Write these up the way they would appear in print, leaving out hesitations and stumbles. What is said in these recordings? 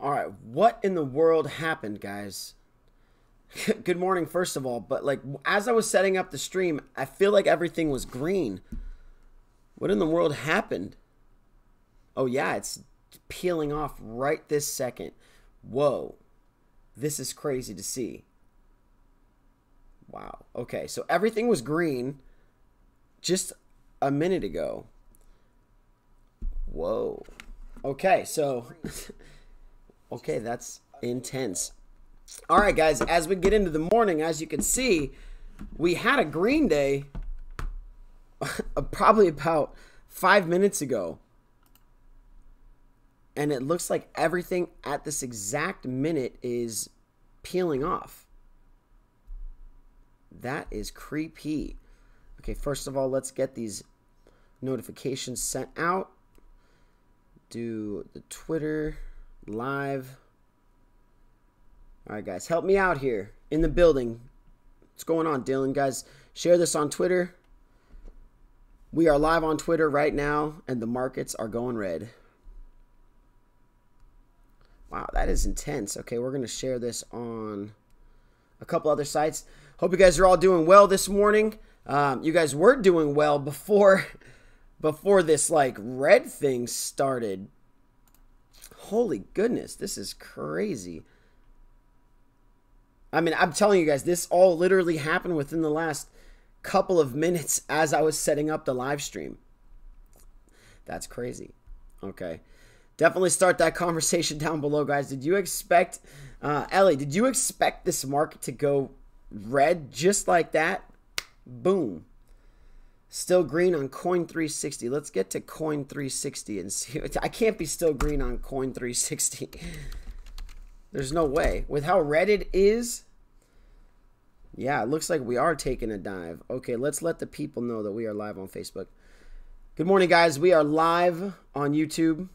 All right, what in the world happened, guys? Good morning, first of all. But like, as I was setting up the stream, I feel like everything was green. What in the world happened? Oh yeah, it's peeling off right this second. Whoa, this is crazy to see. Wow. Okay, so everything was green just a minute ago. Whoa. Okay, so okay, that's intense. All right, guys, as we get into the morning, as you can see, we had a green day probably about 5 minutes ago. And it looks like everything at this exact minute is peeling off. That is creepy. Okay, first of all, let's get these notifications sent out. Do the Twitter live. All right, guys, help me out here in the building. What's going on, Dylan? Guys, share this on Twitter. We are live on Twitter right now, and the markets are going red. Wow, that is intense. Okay, we're going to share this on a couple other sites. Hope you guys are all doing well this morning. You guys were doing well before this like red thing started. Holy goodness, this is crazy. I mean, I'm telling you guys, this all literally happened within the last couple of minutes as I was setting up the live stream. That's crazy. Okay. Definitely start that conversation down below, guys. Did you expect, Ellie, did you expect this market to go red just like that? Boom. Still green on Coin 360. Let's get to Coin 360 and see. I can't be still green on Coin 360. There's no way. With how red it is, yeah, it looks like we are taking a dive. Okay, let's let the people know that we are live on Facebook. Good morning, guys. We are live on YouTube.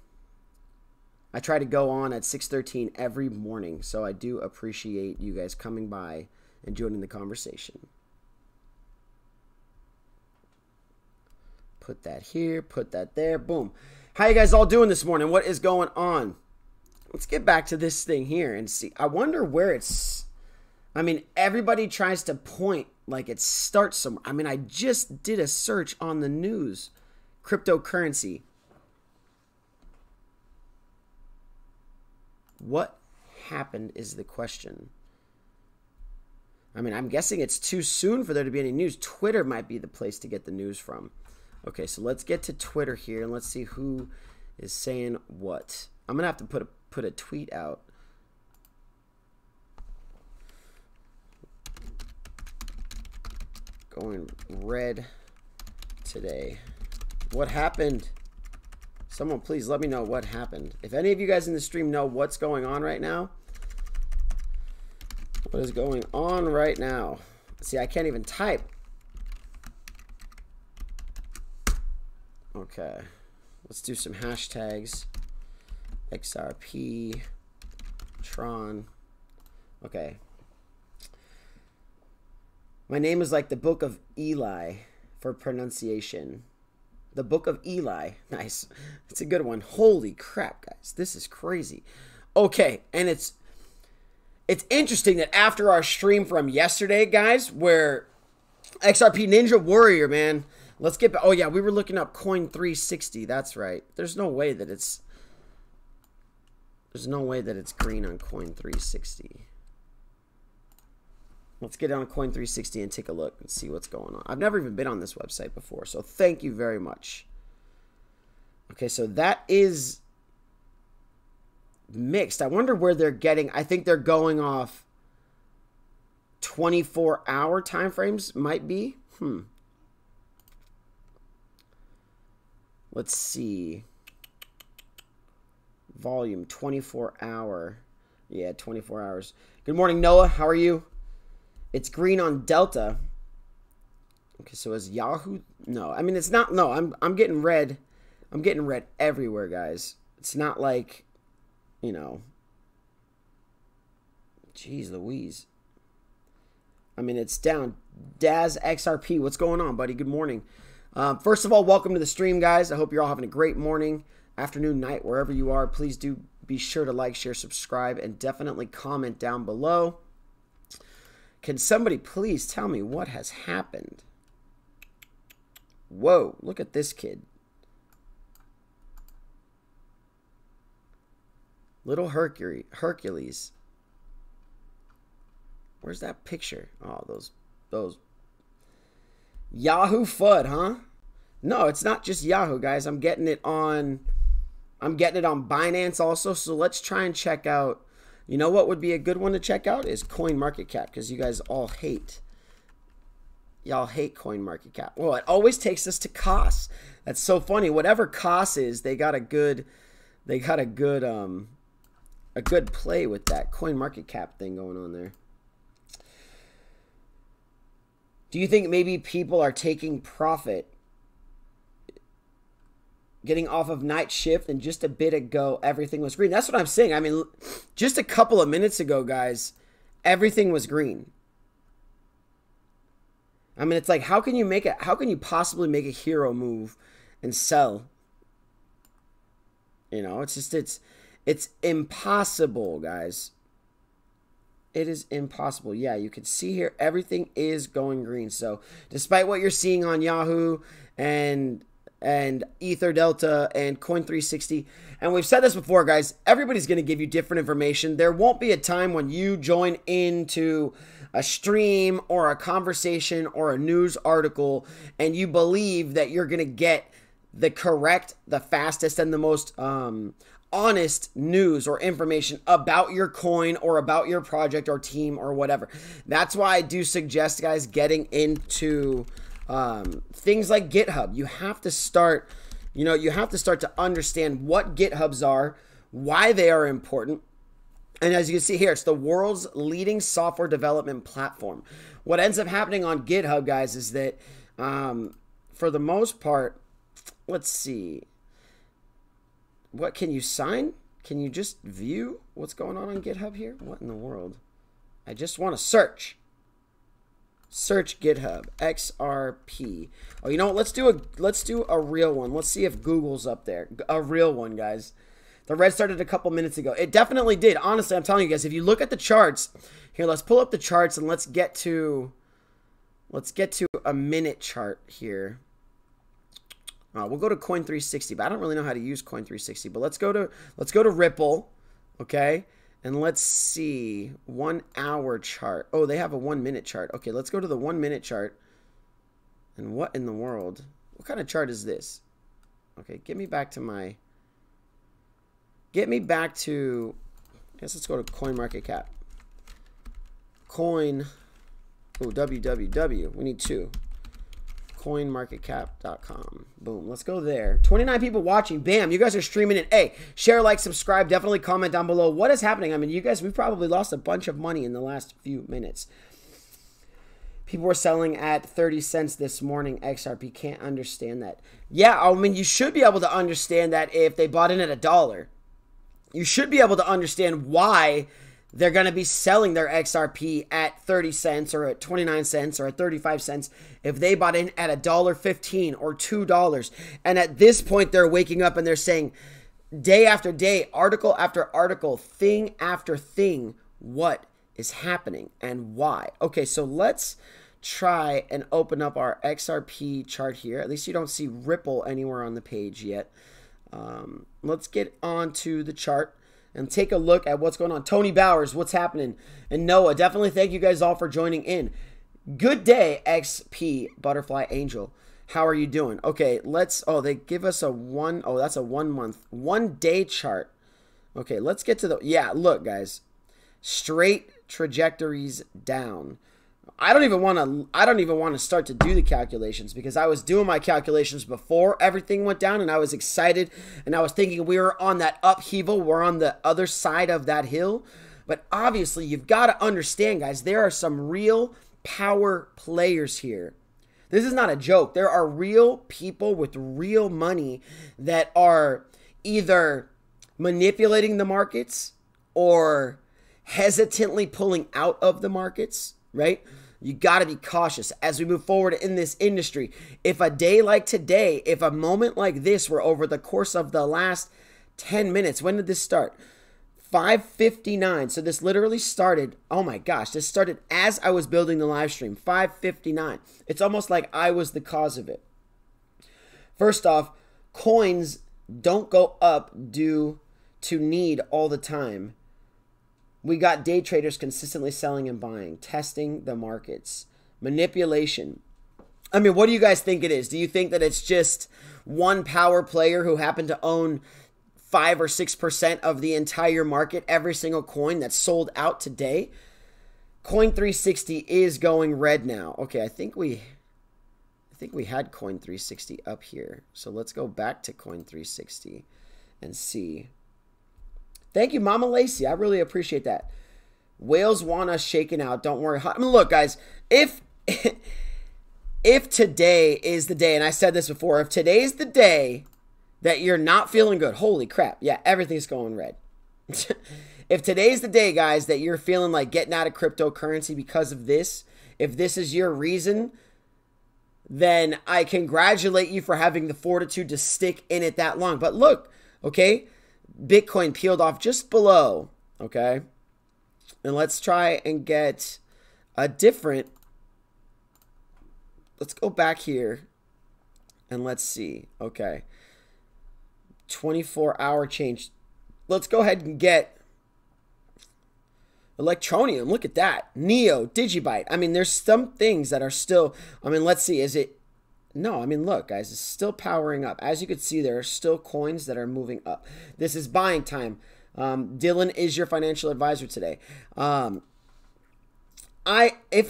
I try to go on at 6:13 every morning, so I do appreciate you guys coming by and joining the conversation. Put that here, put that there, boom. How you guys all doing this morning? What is going on? Let's get back to this thing here and see. I wonder where it's, I mean, everybody tries to point like it starts somewhere. I mean, I just did a search on the news. Cryptocurrency. What happened is the question. I mean, I'm guessing it's too soon for there to be any news. Twitter might be the place to get the news from. Okay, so let's get to Twitter here and let's see who is saying what. I'm going to have to put a tweet out. Going red today. What happened? Someone please let me know what happened. If any of you guys in the stream know what's going on right now. What is going on right now? See, I can't even type. Okay. Let's do some hashtags. XRP. TRON. Okay. My name is like the Book of Eli for pronunciation. The Book of Eli. Nice. It's a good one. Holy crap, guys. This is crazy. Okay, and it's interesting that after our stream from yesterday, guys, where XRP Ninja Warrior, man, let's get back. Oh, yeah, we were looking up Coin 360. That's right. There's no way that it's green on Coin 360. Let's get on Coin 360 and take a look and see what's going on. I've never even been on this website before, so thank you very much. Okay, so that is mixed. I wonder where they're getting. I think they're going off 24-hour time frames, might be. Let's see. Volume 24-hour. Yeah, 24 hours. Good morning, Noah. How are you? It's green on Delta. Okay, so is Yahoo? No, I mean it's not. No, I'm getting red. I'm getting red everywhere, guys. It's not like, you know. Jeez Louise. I mean, it's down. Daz XRP, what's going on, buddy? Good morning. First of all, welcome to the stream, guys. I hope you're all having a great morning, afternoon, night, wherever you are. Please do be sure to like, share, subscribe, and definitely comment down below. Can somebody please tell me what has happened? Whoa, look at this kid. Little Hercules. Where's that picture? Oh, those Yahoo FUD, huh? No, it's not just Yahoo, guys. I'm getting it on Binance also. So let's try and check out. You know what would be a good one to check out is CoinMarketCap, because you guys all hate. Y'all hate CoinMarketCap. Well, it always takes us to COS. That's so funny. Whatever COS is, they got a good play with that CoinMarketCap thing going on there. Do you think maybe people are taking profit, getting off of night shift, and just a bit ago, everything was green? That's what I'm saying. I mean, just a couple of minutes ago, guys, everything was green. I mean, it's like, how can you possibly make a hero move and sell? You know, it's impossible, guys. It is impossible. Yeah, you can see here, everything is going green. So despite what you're seeing on Yahoo and Ether Delta and Coin360, and we've said this before, guys, everybody's going to give you different information. There won't be a time when you join into a stream or a conversation or a news article and you believe that you're going to get the correct, the fastest, and the most honest news or information about your coin or about your project or team or whatever. That's why I do suggest, guys, getting into things like GitHub. You have to start, to understand what GitHubs are, why they are important. And as you can see here, it's the world's leading software development platform. What ends up happening on GitHub, guys, is that for the most part, let's see. What can you sign? Can you just view what's going on GitHub here? What in the world? I just want to search. Search GitHub XRP. Oh, you know what? Let's do a real one. Let's see if Google's up there. A real one, guys. The red started a couple minutes ago. It definitely did. Honestly, I'm telling you guys, if you look at the charts here, let's pull up the charts and let's get to a minute chart here. We'll go to Coin360, but I don't really know how to use Coin360. But let's go to Ripple, okay? And let's see 1 hour chart. Oh, they have a 1 minute chart. Okay, let's go to the 1 minute chart. And what in the world? What kind of chart is this? Okay, get me back to. I guess let's go to CoinMarketCap. www. We need two. CoinMarketCap.com. Boom. Let's go there. 29 people watching. Bam. You guys are streaming it. Hey, share, like, subscribe. Definitely comment down below. What is happening? I mean, you guys, we've probably lost a bunch of money in the last few minutes. People were selling at 30 cents this morning. XRP. Can't understand that. Yeah, I mean, you should be able to understand that if they bought in at $1. You should be able to understand why they're going to be selling their XRP at 30 cents or at 29 cents or at 35 cents if they bought in at $1.15 or $2. And at this point, they're waking up and they're saying day after day, article after article, thing after thing, what is happening and why. Okay, so let's try and open up our XRP chart here. At least you don't see Ripple anywhere on the page yet. Let's get onto the chart and take a look at what's going on. Tony Bowers, what's happening? And Noah, definitely thank you guys all for joining in. Good day, XP Butterfly Angel. How are you doing? Okay, they give us that's a 1 month, 1 day chart. Okay, let's get to yeah, look, guys. Straight trajectories down. I don't even want to start to do the calculations because I was doing my calculations before everything went down and I was excited and I was thinking we were on that upheaval. We're on the other side of that hill. But obviously you've got to understand, guys, there are some real power players here. This is not a joke. There are real people with real money that are either manipulating the markets or hesitantly pulling out of the markets, right? You got to be cautious as we move forward in this industry. If a day like today, if a moment like this were over the course of the last 10 minutes, when did this start? 5:59. So this literally started, oh my gosh, this started as I was building the live stream. 5:59. It's almost like I was the cause of it. First off, coins don't go up due to need all the time. We got day traders consistently selling and buying, testing the markets, manipulation. I mean, what do you guys think it is? Do you think that it's just one power player who happened to own 5 or 6% of the entire market, every single coin that's sold out today? Coin 360 is going red now. Okay, I think we had Coin 360 up here. So let's go back to Coin 360 and see. Thank you, Mama Lacey. I really appreciate that. Whales want us shaken out. Don't worry. I mean, look, guys, if today is the day, and I said this before, if today's the day that you're not feeling good, holy crap, yeah, everything's going red. If today's the day, guys, that you're feeling like getting out of cryptocurrency because of this, if this is your reason, then I congratulate you for having the fortitude to stick in it that long. But look, okay, Bitcoin peeled off just below, okay? And let's try and get a different, let's go back here and let's see, okay. 24-hour change. Let's go ahead and get Electronium. Look at that. Neo, Digibyte. I mean, there's some things that are still, I mean, let's see. Is it? No, I mean, look, guys, it's still powering up. As you can see, there are still coins that are moving up. This is buying time. Dylan is your financial advisor today. If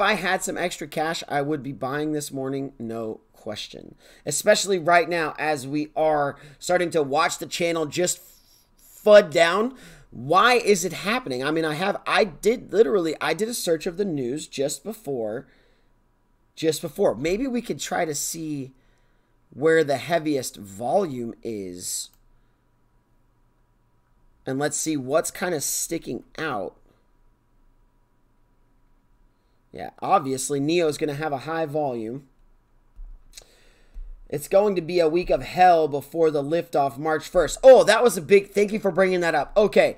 I had some extra cash, I would be buying this morning. No question, especially right now as we are starting to watch the channel just FUD down. Why is it happening? I mean, I did a search of the news just before. Maybe we could try to see where the heaviest volume is, and let's see what's kind of sticking out. Yeah, obviously Neo is going to have a high volume. It's going to be a week of hell before the liftoff March 1st. Oh, that was a big, thank you for bringing that up. Okay.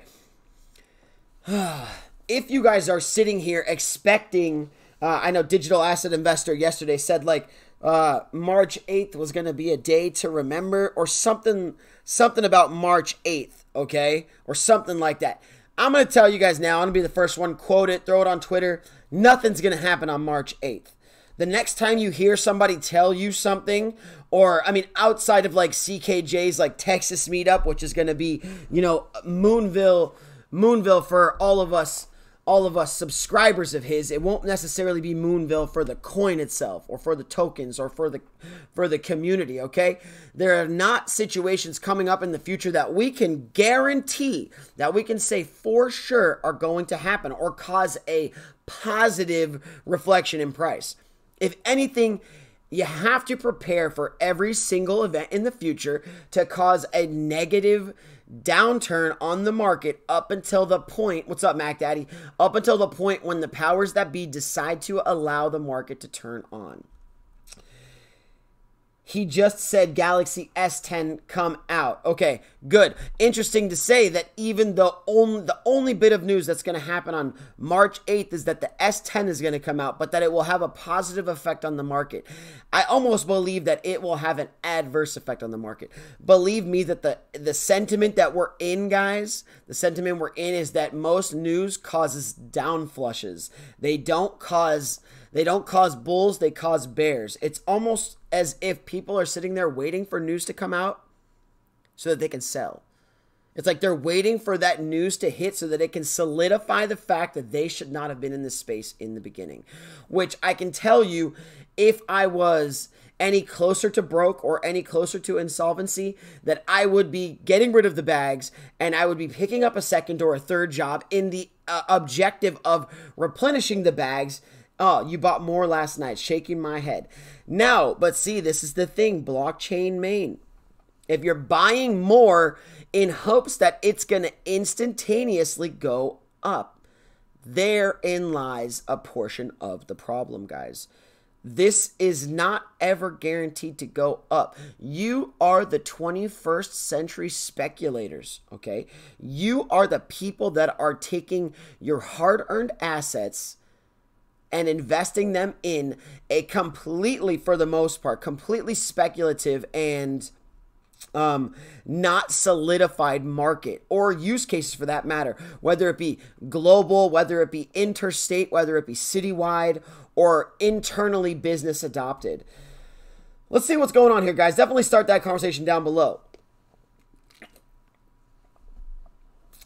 If you guys are sitting here expecting, I know Digital Asset Investor yesterday said like March 8th was going to be a day to remember or something about March 8th, okay? Or something like that. I'm going to tell you guys now, I'm going to be the first one, quote it, throw it on Twitter. Nothing's going to happen on March 8th. The next time you hear somebody tell you something, or, I mean, outside of like CKJ's like Texas meetup, which is going to be, you know, Moonville for all of us subscribers of his. It won't necessarily be Moonville for the coin itself or for the tokens or for the community, okay? There are not situations coming up in the future that we can guarantee, that we can say for sure are going to happen or cause a positive reflection in price. If anything, you have to prepare for every single event in the future to cause a negative downturn on the market up until the point, what's up, Mac Daddy? Up until the point when the powers that be decide to allow the market to turn on. He just said Galaxy S10 come out. Okay, good. Interesting to say that even the only bit of news that's going to happen on March 8th is that the S10 is going to come out, but that it will have a positive effect on the market. I almost believe that it will have an adverse effect on the market. Believe me that the sentiment that we're in, guys, the sentiment we're in is that most news causes down flushes. They don't cause bulls, they cause bears. It's almost as if people are sitting there waiting for news to come out so that they can sell. It's like they're waiting for that news to hit so that it can solidify the fact that they should not have been in this space in the beginning. Which I can tell you, if I was any closer to broke or any closer to insolvency, that I would be getting rid of the bags and I would be picking up a second or a third job in the objective of replenishing the bags. Oh, you bought more last night. Shaking my head. No, but see, this is the thing. Blockchain main. If you're buying more in hopes that it's going to instantaneously go up, therein lies a portion of the problem, guys. This is not ever guaranteed to go up. You are the 21st century speculators, okay? You are the people that are taking your hard-earned assets and investing them in a completely, for the most part, completely speculative and not solidified market or use cases for that matter, whether it be global, whether it be interstate, whether it be citywide, or internally business adopted. Let's see what's going on here, guys. Definitely start that conversation down below.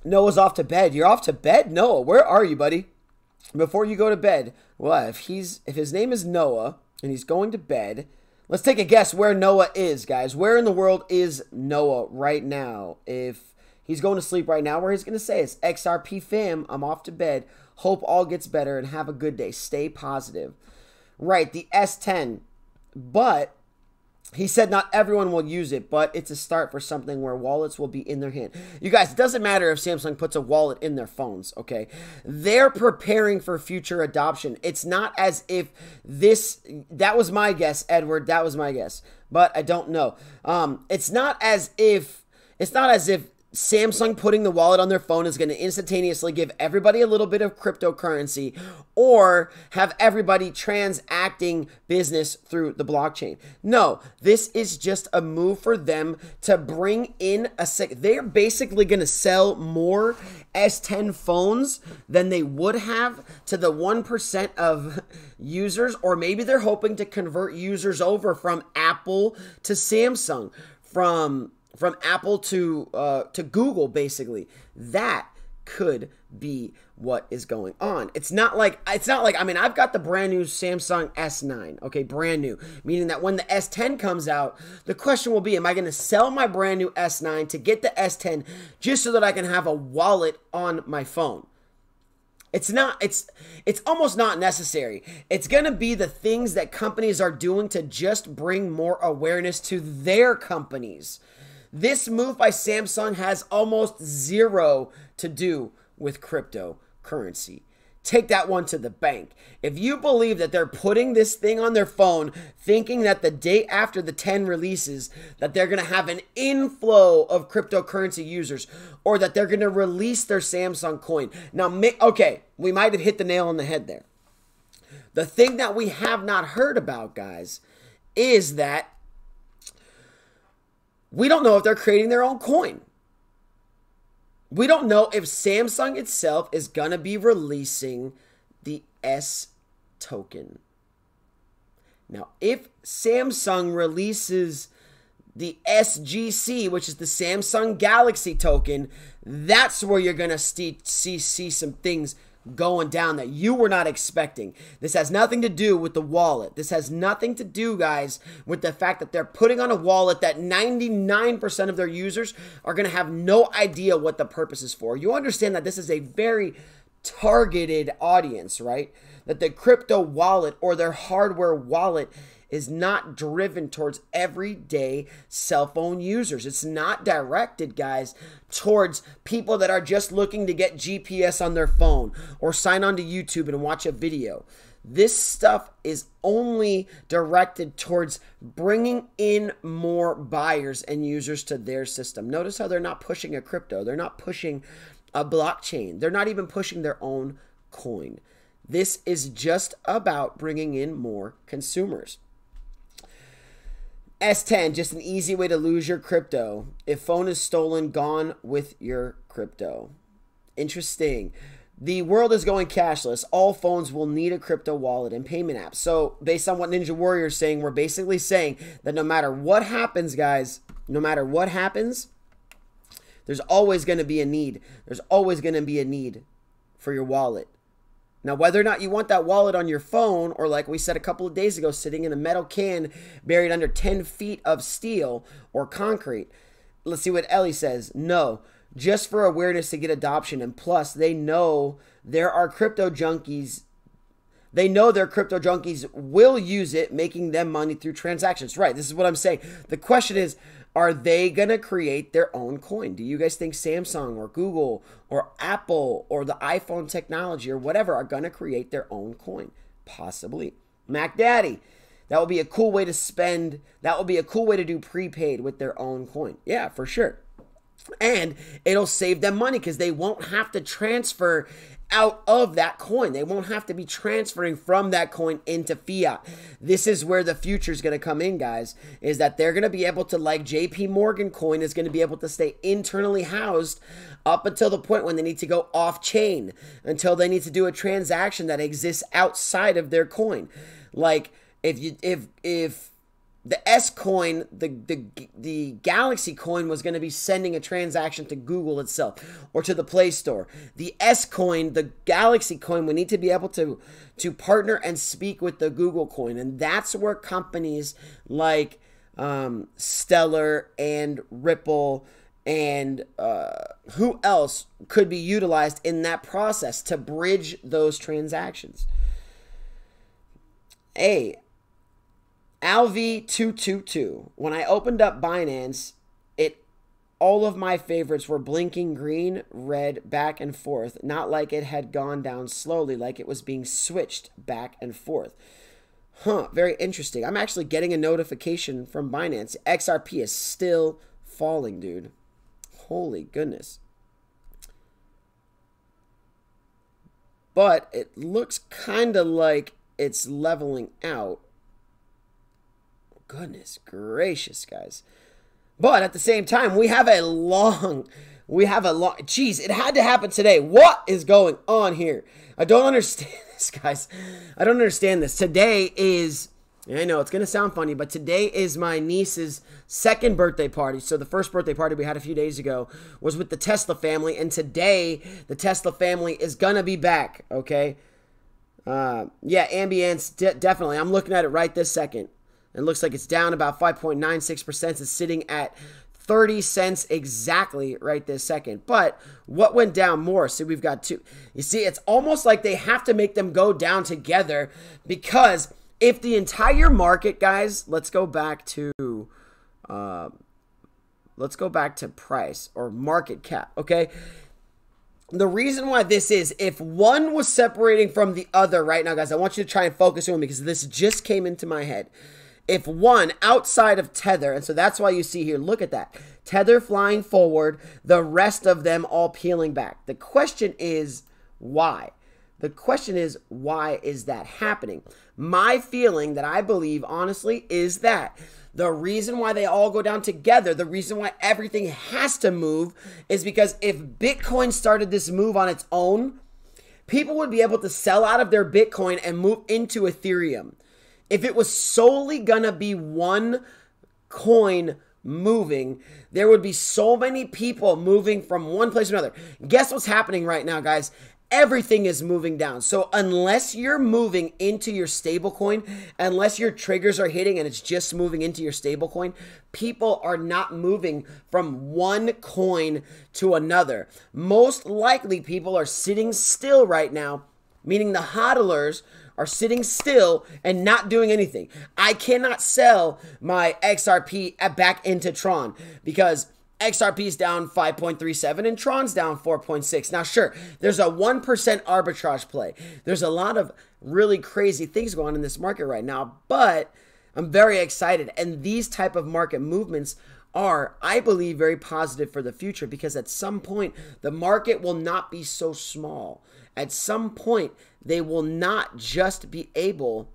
Noah's off to bed. You're off to bed? Noah, where are you, buddy? Before you go to bed, well, if his name is Noah and he's going to bed, let's take a guess where Noah is, guys. Where in the world is Noah right now? If he's going to sleep right now, where he's going to say, it's XRP fam, I'm off to bed. Hope all gets better and have a good day. Stay positive. Right, the S10. But he said not everyone will use it, but it's a start for something where wallets will be in their hand. You guys, it doesn't matter if Samsung puts a wallet in their phones, okay? They're preparing for future adoption. It's not as if that was my guess, Edward, that was my guess, but I don't know. It's not as if Samsung putting the wallet on their phone is going to instantaneously give everybody a little bit of cryptocurrency or have everybody transacting business through the blockchain. No, this is just a move for them to bring in they're basically going to sell more S10 phones than they would have to the 1% of users, or maybe they're hoping to convert users over from Apple to Samsung, from Apple to Google, basically. That could be what is going on. It's not like, I mean, I've got the brand new Samsung S9, okay, brand new, meaning that when the S10 comes out, the question will be, am I going to sell my brand new S9 to get the S10 just so that I can have a wallet on my phone? It's almost not necessary. It's going to be the things that companies are doing to just bring more awareness to their companies. This move by Samsung has almost zero to do with cryptocurrency. Take that one to the bank. If you believe that they're putting this thing on their phone, thinking that the day after the 10 releases, that they're going to have an inflow of cryptocurrency users, or that they're going to release their Samsung coin. Now, okay, we might have hit the nail on the head there. The thing that we have not heard about, guys, is that we don't know if they're creating their own coin. We don't know if Samsung itself is going to be releasing the S token. Now, if Samsung releases the SGC, which is the Samsung Galaxy token, that's where you're going to see some things going down that you were not expecting. This has nothing to do with the wallet. This has nothing to do, guys, with the fact that they're putting on a wallet that 99% of their users are going to have no idea what the purpose is for. You understand that this is a very targeted audience, right? That the crypto wallet or their hardware wallet is not driven towards everyday cell phone users. It's not directed, guys, towards people that are just looking to get GPS on their phone or sign on to YouTube and watch a video. This stuff is only directed towards bringing in more buyers and users to their system. Notice how they're not pushing a crypto. They're not pushing a blockchain. They're not even pushing their own coin. This is just about bringing in more consumers. S10, just an easy way to lose your crypto. If phone is stolen, gone with your crypto. Interesting. The world is going cashless. All phones will need a crypto wallet and payment app. So based on what Ninja Warrior is saying, we're basically saying that no matter what happens, guys, no matter what happens, there's always going to be a need. There's always going to be a need for your wallet. Now, whether or not you want that wallet on your phone, or like we said a couple of days ago, sitting in a metal can buried under 10 feet of steel or concrete. Let's see what Ellie says. No, just for awareness to get adoption. And plus, they know there are crypto junkies. They know their crypto junkies will use it, making them money through transactions. Right, this is what I'm saying. The question is, are they going to create their own coin? Do you guys think Samsung or Google or Apple or the iPhone technology or whatever are going to create their own coin? Possibly. Mac Daddy. That would be a cool way to spend. That would be a cool way to do prepaid with their own coin. Yeah, for sure. And it'll save them money because they won't have to transfer out of that coin. They won't have to be transferring from that coin into fiat. This is where the future is going to come in, guys, is that they're going to be able to, like JP Morgan coin is going to be able to stay internally housed up until the point when they need to go off chain, until they need to do a transaction that exists outside of their coin. Like if the S coin, the Galaxy coin was going to be sending a transaction to Google itself or to the Play Store. The S coin, the Galaxy coin, would need to be able to partner and speak with the Google coin. And that's where companies like Stellar and Ripple and who else could be utilized in that process to bridge those transactions. Hey, Alv222. When I opened up Binance, all of my favorites were blinking green, red, back and forth. Not like it had gone down slowly, like it was being switched back and forth. Huh, very interesting. I'm actually getting a notification from Binance. XRP is still falling, dude. Holy goodness. But it looks kind of like it's leveling out. Goodness gracious, guys. But at the same time, we have a long, geez, it had to happen today. What is going on here? I don't understand this, guys. I don't understand this. Today is, I know it's going to sound funny, but today is my niece's second birthday party. So the first birthday party we had a few days ago was with the Tesla family. And today, the Tesla family is going to be back, okay? Yeah, Ambience, definitely. I'm looking at it right this second. It looks like it's down about 5.96%. It's sitting at 30 cents exactly right this second. But what went down more? See, we've got two. You see, it's almost like they have to make them go down together, because if the entire market, guys, let's go back to price or market cap, okay? The reason why this is, if one was separating from the other right now, guys, I want you to try and focus on me because this just came into my head. If one outside of Tether, and so that's why you see here, look at that. Tether flying forward, the rest of them all peeling back. The question is why? The question is, why is that happening? My feeling that I believe, honestly, is that the reason why they all go down together, the reason why everything has to move, is because if Bitcoin started this move on its own, people would be able to sell out of their Bitcoin and move into Ethereum. If it was solely gonna be one coin moving, there would be so many people moving from one place to another. Guess what's happening right now, guys? Everything is moving down. So unless you're moving into your stablecoin, unless your triggers are hitting and it's just moving into your stablecoin, people are not moving from one coin to another. Most likely people are sitting still right now, meaning the hodlers are sitting still and not doing anything. I cannot sell my XRP back into TRON because XRP is down 5.37 and TRON's down 4.6. Now, sure, there's a 1% arbitrage play. There's a lot of really crazy things going on in this market right now, but I'm very excited. And these type of market movements are, I believe, very positive for the future, because at some point, the market will not be so small. At some point, they will not just be able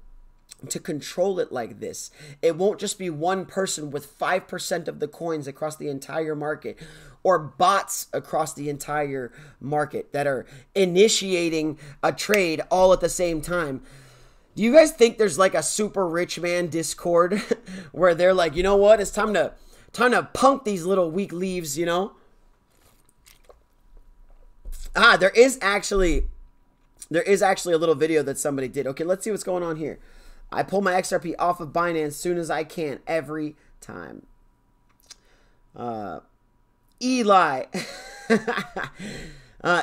to control it like this. It won't just be one person with 5% of the coins across the entire market, or bots across the entire market that are initiating a trade all at the same time. Do you guys think there's like a super rich man Discord where they're like, you know what, it's time to punk these little weak leaves, you know? There is actually a little video that somebody did. Okay, let's see what's going on here. I pull my XRP off of Binance as soon as I can, every time. Eli.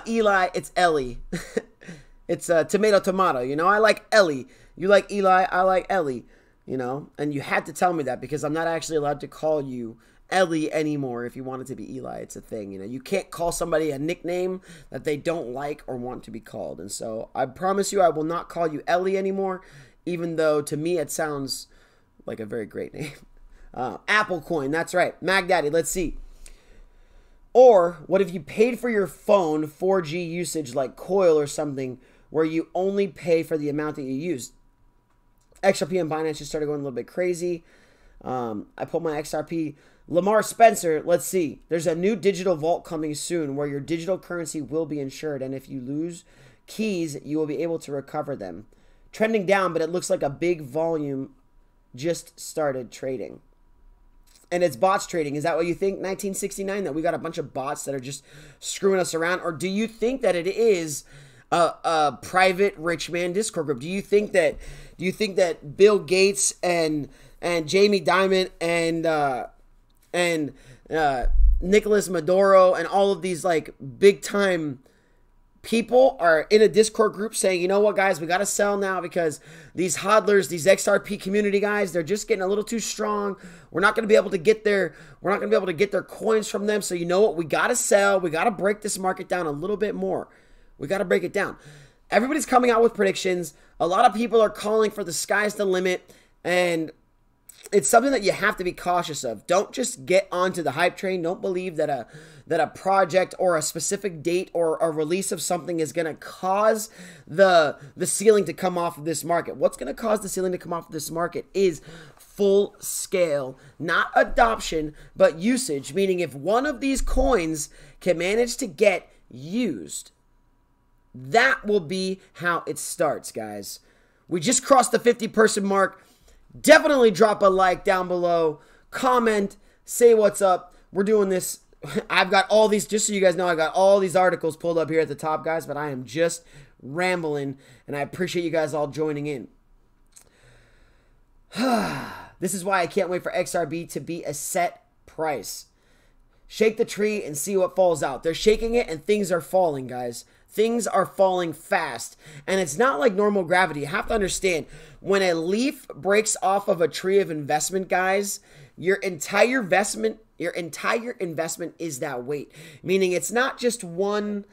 Eli, it's Ellie. It's tomato, you know? I like Ellie. You like Eli, I like Ellie, you know? And you had to tell me that because I'm not actually allowed to call you Ellie anymore. If you want it to be Eli, it's a thing, you know? You can't call somebody a nickname that they don't like or want to be called. And so I promise you I will not call you Ellie anymore. even though to me it sounds like a very great name. Apple Coin, that's right. Mag Daddy, let's see. Or what if you paid for your phone 4G usage like Coil or something where you only pay for the amount that you use? XRP and Binance just started going a little bit crazy. I pulled my XRP. Lamar Spencer, let's see. There's a new digital vault coming soon where your digital currency will be insured, and if you lose keys, you will be able to recover them. Trending down, but it looks like a big volume just started trading. And it's bots trading. Is that what you think, 1969? That we got a bunch of bots that are just screwing us around? Or do you think that it is a private rich man Discord group? Do you think that Bill Gates and Jamie Dimon and Nicolas Maduro and all of these like big time people are in a Discord group saying, you know what, guys, we got to sell now because these hodlers, these XRP community guys, they're just getting a little too strong. We're not going to be able to get their coins from them. So you know what? We got to sell. We got to break this market down a little bit more. We got to break it down. Everybody's coming out with predictions. A lot of people are calling for the sky's the limit, and it's something that you have to be cautious of. Don't just get onto the hype train. Don't believe that a project or a specific date or a release of something is going to cause the ceiling to come off of this market. What's going to cause the ceiling to come off of this market is full scale, not adoption, but usage. Meaning if one of these coins can manage to get used, that will be how it starts, guys. We just crossed the 50-person mark. Definitely drop a like down below. Comment. Say what's up. We're doing this. I've got all these, just so you guys know, I got all these articles pulled up here at the top, guys, but I am just rambling, and I appreciate you guys all joining in. This is why I can't wait for XRB to be a set price. Shake the tree and see what falls out. They're shaking it, and things are falling, guys. Things are falling fast, and it's not like normal gravity. You have to understand, when a leaf breaks off of a tree of investment, guys, your entire investment is that weight. Meaning it's not just one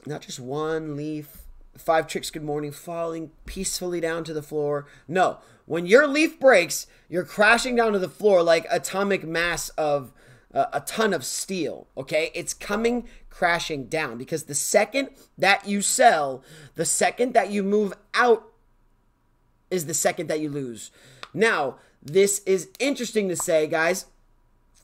leaf, 5 tricks good morning, falling peacefully down to the floor. No, when your leaf breaks, you're crashing down to the floor like atomic mass of a ton of steel, okay? It's coming crashing down because the second that you sell, the second that you move out is the second that you lose. Now, this is interesting to say, guys,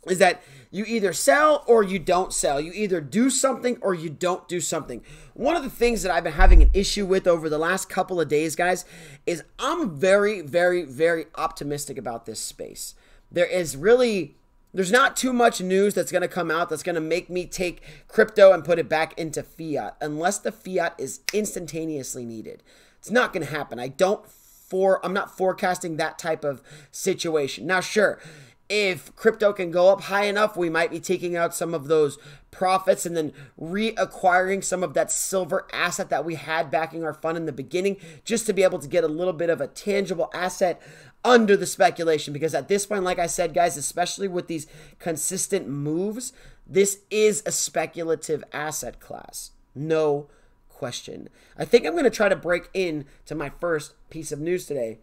is that you either sell or you don't sell. You either do something or you don't do something. One of the things that I've been having an issue with over the last couple of days, guys, is I'm very, very, very optimistic about this space. There's not too much news that's going to come out that's going to make me take crypto and put it back into fiat unless the fiat is instantaneously needed. It's not going to happen. I'm not forecasting that type of situation. Now, sure, if crypto can go up high enough, we might be taking out some of those profits and then reacquiring some of that silver asset that we had backing our fund in the beginning, just to be able to get a little bit of a tangible asset under the speculation. Because at this point, like I said, guys, especially with these consistent moves, this is a speculative asset class. No question. I think I'm going to try to break in to my first piece of news today.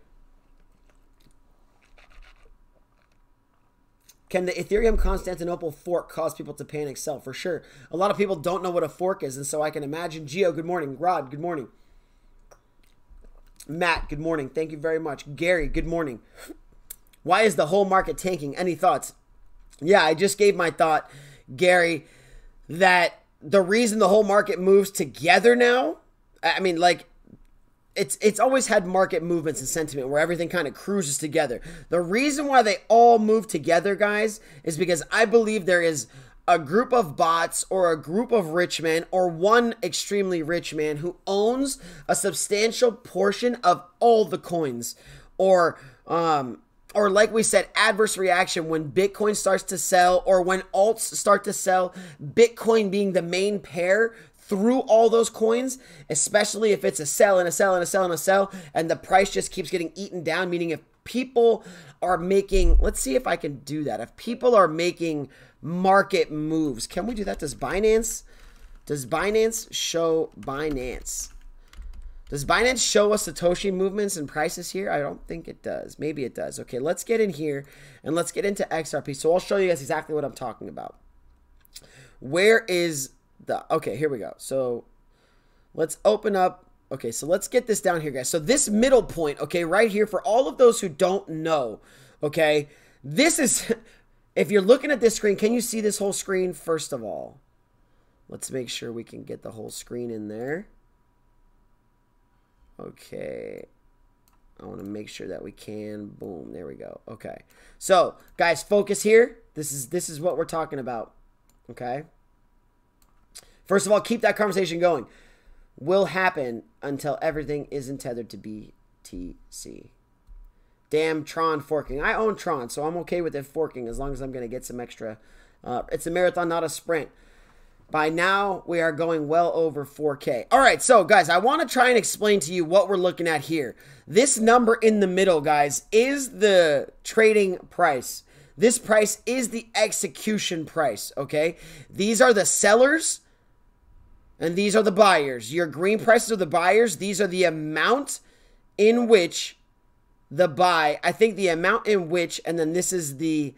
Can the Ethereum Constantinople fork cause people to panic sell? For sure. A lot of people don't know what a fork is, and so I can imagine. Gio, good morning. Rod, good morning. Matt, good morning. Thank you very much. Gary, good morning. Why is the whole market tanking? Any thoughts? Yeah, I just gave my thought, Gary, that the reason the whole market moves together now, I mean, like, it's always had market movements and sentiment where everything kind of cruises together. The reason why they all move together, guys, is because I believe there is a group of bots or a group of rich men or one extremely rich man who owns a substantial portion of all the coins, or like we said, adverse reaction when Bitcoin starts to sell or when alts start to sell, Bitcoin being the main pair through all those coins, especially if it's a sell and a sell and a sell and a sell, and the price just keeps getting eaten down, meaning if people are making, let's see if I can do that. If people are making market moves, can we do that? Does Binance show Binance? Does Binance show us Satoshi movements and prices here? I don't think it does. Maybe it does. Okay, let's get in here and let's get into XRP. So I'll show you guys exactly what I'm talking about. Where is the... Okay, here we go. So let's open up... Okay, so let's get this down here, guys. So this middle point, okay, right here, for all of those who don't know, okay, this is... If you're looking at this screen, can you see this whole screen, first of all? Let's make sure we can get the whole screen in there. Okay, I want to make sure that we can. Boom, there we go. Okay, so guys, focus here. This is what we're talking about. Okay, first of all, keep that conversation going. Will happen until everything isn't tethered to BTC. Damn Tron forking. I own Tron, so I'm okay with it forking as long as I'm going to get some extra. It's a marathon, not a sprint. By now, we are going well over 4K. All right, so guys, I want to try and explain to you what we're looking at here. This number in the middle, guys, is the trading price. This price is the execution price, okay? These are the sellers, and these are the buyers. Your green prices are the buyers. These are the amount in which the buy, I think the amount in which, and then this is the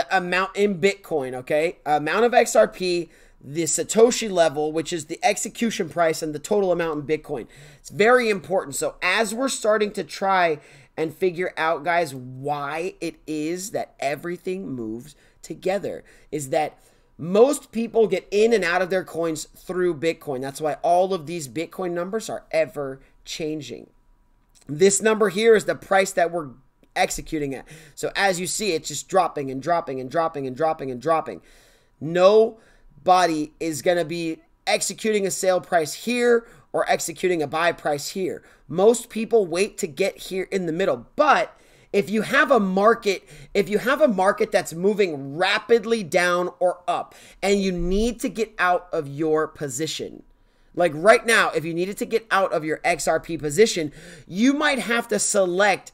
amount in Bitcoin, okay? Amount of XRP, the Satoshi level, which is the execution price, and the total amount in Bitcoin. It's very important. So as we're starting to try and figure out, guys, why it is that everything moves together, is that most people get in and out of their coins through Bitcoin. That's why all of these Bitcoin numbers are ever changing. This number here is the price that we're executing at. So as you see, it's just dropping and dropping and dropping and dropping and dropping. Nobody is going to be executing a sale price here or executing a buy price here. Most people wait to get here in the middle. But if you have a market, that's moving rapidly down or up, and you need to get out of your position, like right now, if you needed to get out of your XRP position, you might have to select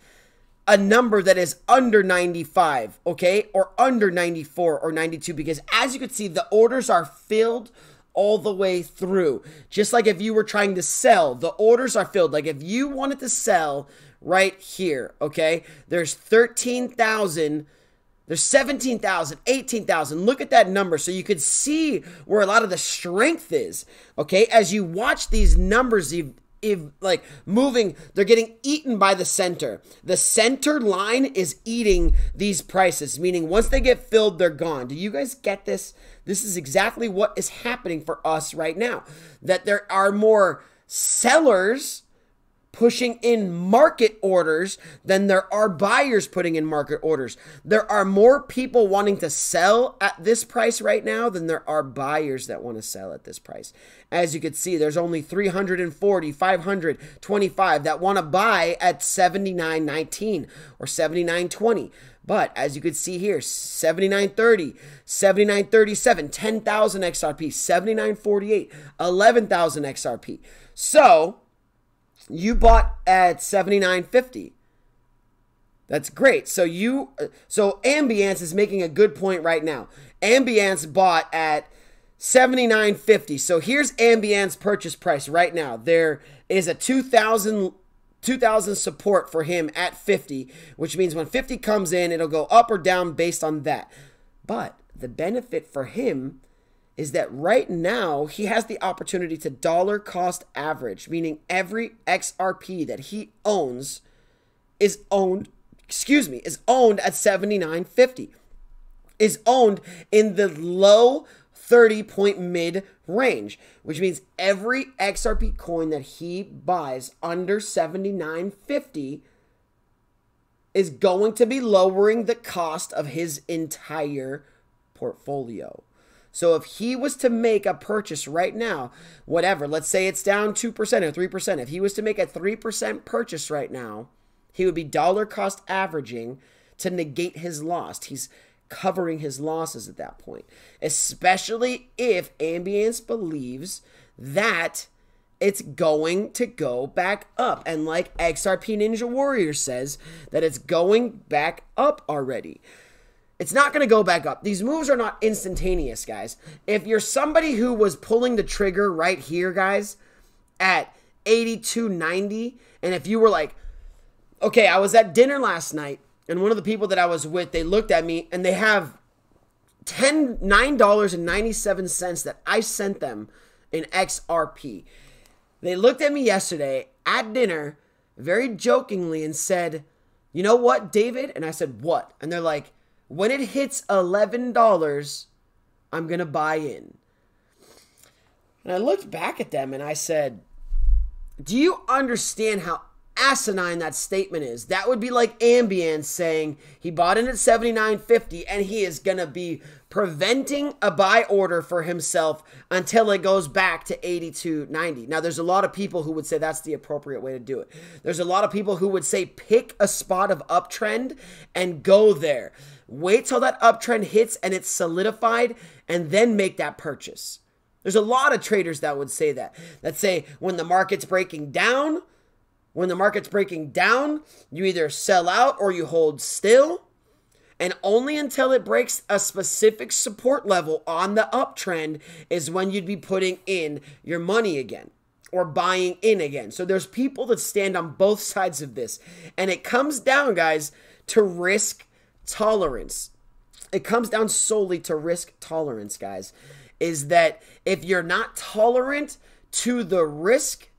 a number that is under 95, okay, or under 94 or 92, because as you can see, the orders are filled all the way through. Just like if you were trying to sell, the orders are filled. Like if you wanted to sell right here, okay, there's 13,000, there's 17,000, 18,000. Look at that number so you could see where a lot of the strength is, okay? As you watch these numbers, like moving, they're getting eaten by the center. The center line is eating these prices, meaning once they get filled, they're gone. Do you guys get this? This is exactly what is happening for us right now, that there are more sellers pushing in market orders than there are buyers putting in market orders. There are more people wanting to sell at this price right now than there are buyers that want to sell at this price. As you can see, there's only 340, 525 that want to buy at 79.19 or 79.20. But as you can see here, 79.30, 79.37, 10,000 XRP, 79.48, 11,000 XRP. So you bought at 79.50. That's great. So Ambiance is making a good point right now. Ambiance bought at 79.50. So here's Ambiance purchase price right now. There is a 2,000 support for him at 50, which means when 50 comes in, it'll go up or down based on that. But the benefit for him is that right now he has the opportunity to dollar cost average, meaning every XRP that he owns is owned at 79.50, is owned in the low 30-point mid range, which means every XRP coin that he buys under 79.50 is going to be lowering the cost of his entire portfolio. So if he was to make a purchase right now, whatever, let's say it's down 2% or 3%. If he was to make a 3% purchase right now, he would be dollar cost averaging to negate his loss. He's covering his losses at that point, especially if Ambiance believes that it's going to go back up. And like XRP Ninja Warrior says, that it's going back up already. It's not going to go back up. These moves are not instantaneous, guys. If you're somebody who was pulling the trigger right here, guys, at 82.90. And if you were like, okay, I was at dinner last night, and one of the people that I was with, they looked at me, and they have $9.97 that I sent them in XRP. They looked at me yesterday at dinner very jokingly and said, you know what, David? And I said, what? And they're like, when it hits $11, I'm going to buy in. And I looked back at them and I said, do you understand how asinine that statement is? That would be like Ambien saying he bought in at $79.50 and he is going to be preventing a buy order for himself until it goes back to $82.90. Now, there's a lot of people who would say that's the appropriate way to do it. There's a lot of people who would say pick a spot of uptrend and go there. Wait till that uptrend hits and it's solidified and then make that purchase. There's a lot of traders that would say that. That say when the market's breaking down, you either sell out or you hold still. And only until it breaks a specific support level on the uptrend is when you'd be putting in your money again or buying in again. So there's people that stand on both sides of this. And it comes down, guys, to risk tolerance. It comes down solely to risk tolerance, guys. Is that if you're not tolerant to the risk,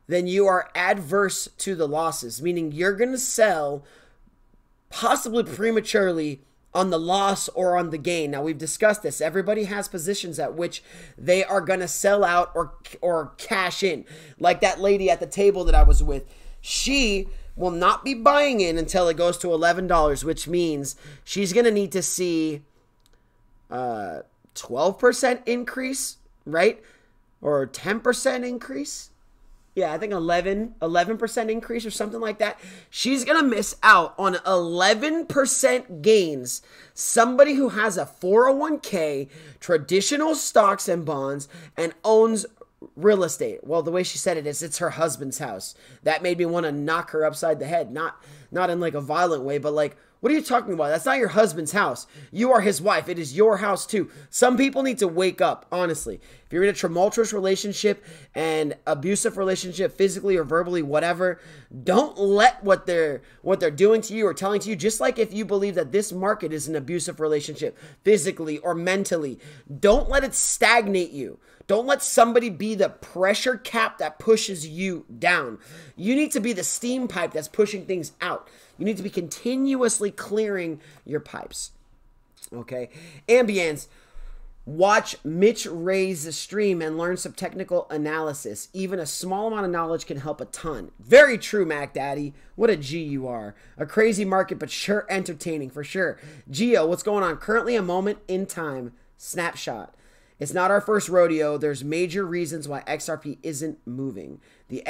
then you are adverse to the losses, meaning you're going to sell possibly prematurely on the loss or on the gain. Now, we've discussed this. Everybody has positions at which they are going to sell out or cash in. Like that lady at the table that I was with. She will not be buying in until it goes to $11, which means she's going to need to see 12% increase, right? Or 10% increase. Yeah, I think 11% increase or something like that. She's going to miss out on 11% gains. Somebody who has a 401k, traditional stocks and bonds, and owns real estate. Well, the way she said it is it's her husband's house. That made me want to knock her upside the head. Not in like a violent way, but like, what are you talking about? That's not your husband's house. You are his wife. It is your house too. Some people need to wake up, honestly. If you're in a tumultuous relationship and abusive relationship, physically or verbally, whatever, don't let what they're doing to you or telling to you, just like if you believe that this market is an abusive relationship, physically or mentally, don't let it stagnate you. Don't let somebody be the pressure cap that pushes you down. You need to be the steam pipe that's pushing things out. You need to be continuously clearing your pipes. Okay? Ambience. Watch Mitch Ray's stream and learn some technical analysis. Even a small amount of knowledge can help a ton. Very true, Mac Daddy. What a G you are. A crazy market, but sure entertaining for sure. Geo, what's going on? Currently a moment in time. Snapshot. It's not our first rodeo. There's major reasons why XRP isn't moving. The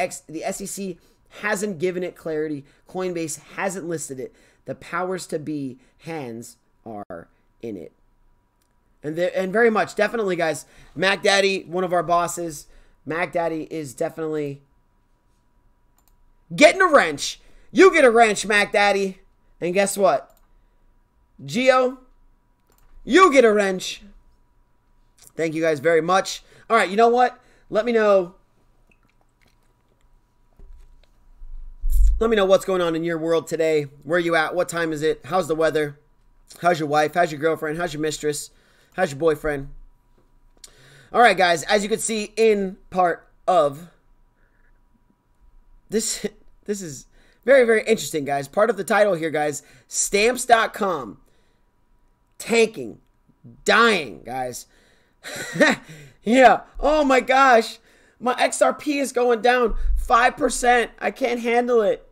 SEC hasn't given it clarity. Coinbase hasn't listed it. The powers to be hands are in it. And very much, definitely, guys, Mac Daddy, one of our bosses, Mac Daddy is definitely getting a wrench. You get a wrench, Mac Daddy. And guess what? Geo, you get a wrench. Thank you guys very much. All right, you know what? Let me know. Let me know what's going on in your world today. Where you at? What time is it? How's the weather? How's your wife? How's your girlfriend? How's your mistress? How's your boyfriend? All right, guys. As you can see in part of this is very, very interesting, guys. Part of the title here, guys. Stamps.com. Tanking. Dying, guys. Yeah. Oh my gosh. My XRP is going down 5%. I can't handle it.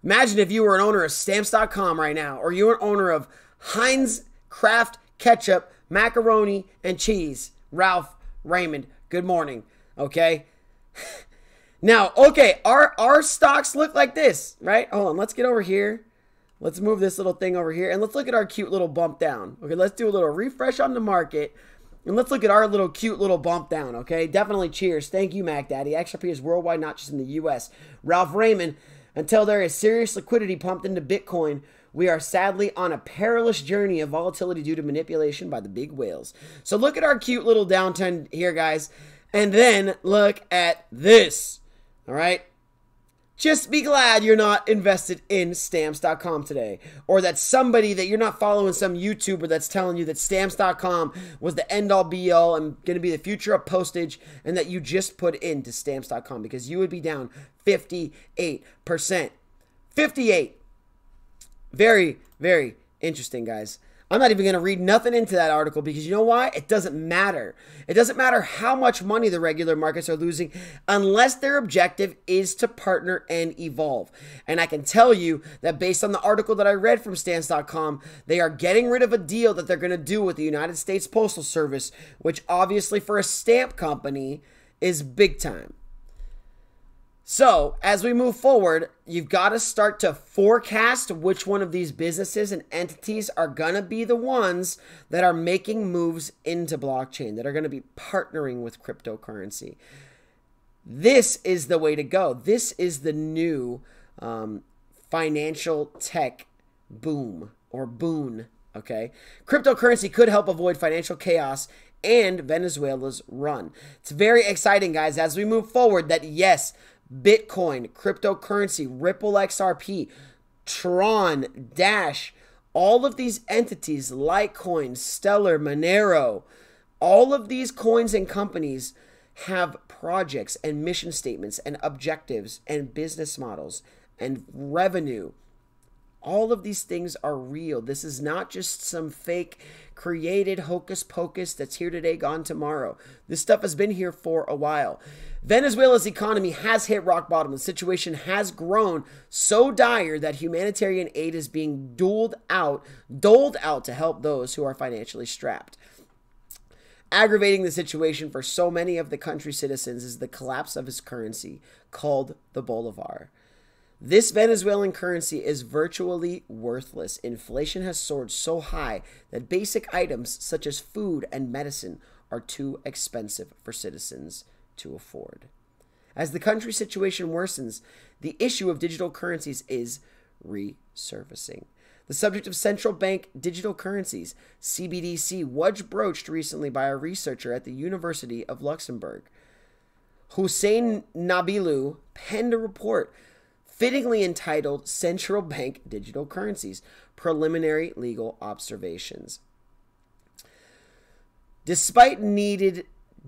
Imagine if you were an owner of Stamps.com right now, or you were an owner of Heinz Kraft Ketchup, macaroni, and cheese. Ralph Raymond, good morning. Okay. Now, okay, our stocks look like this, right? Hold on, let's get over here. Let's move this little thing over here, and let's look at our cute little bump down. Okay, let's do a little refresh on the market. And let's look at our little cute little bump down, okay? Definitely cheers. Thank you, Mac Daddy. XRP is worldwide, not just in the U.S. Ralph Raymond, until there is serious liquidity pumped into Bitcoin, we are sadly on a perilous journey of volatility due to manipulation by the big whales. So look at our cute little downtrend here, guys. And then look at this. All right. Just be glad you're not invested in stamps.com today, or that somebody that you're not following, some YouTuber that's telling you that stamps.com was the end all be all and going to be the future of postage, and that you just put into stamps.com, because you would be down 58%. 58. Very, very interesting, guys. I'm not even going to read nothing into that article, because you know why? It doesn't matter. It doesn't matter how much money the regular markets are losing unless their objective is to partner and evolve. And I can tell you that based on the article that I read from stamps.com, they are getting rid of a deal that they're going to do with the United States Postal Service, which obviously for a stamp company is big time. So, as we move forward, you've got to start to forecast which one of these businesses and entities are going to be the ones that are making moves into blockchain, that are going to be partnering with cryptocurrency. This is the way to go. This is the new financial tech boom or boon, okay? Cryptocurrency could help avoid financial chaos and Venezuela's run. It's very exciting, guys, as we move forward, that yes, Bitcoin, cryptocurrency, Ripple XRP, TRON, Dash, all of these entities, Litecoin, Stellar, Monero, all of these coins and companies have projects and mission statements and objectives and business models and revenue. All of these things are real. This is not just some fake created hocus pocus that's here today, gone tomorrow. This stuff has been here for a while. Venezuela's economy has hit rock bottom. The situation has grown so dire that humanitarian aid is being doled out to help those who are financially strapped. Aggravating the situation for so many of the country's citizens is the collapse of its currency, called the bolivar. This Venezuelan currency is virtually worthless. Inflation has soared so high that basic items such as food and medicine are too expensive for citizens to afford. As the country's situation worsens, the issue of digital currencies is resurfacing. The subject of central bank digital currencies, CBDC, was broached recently by a researcher at the University of Luxembourg. Hussein Nabilou penned a report fittingly entitled Central Bank Digital Currencies, Preliminary Legal Observations. Despite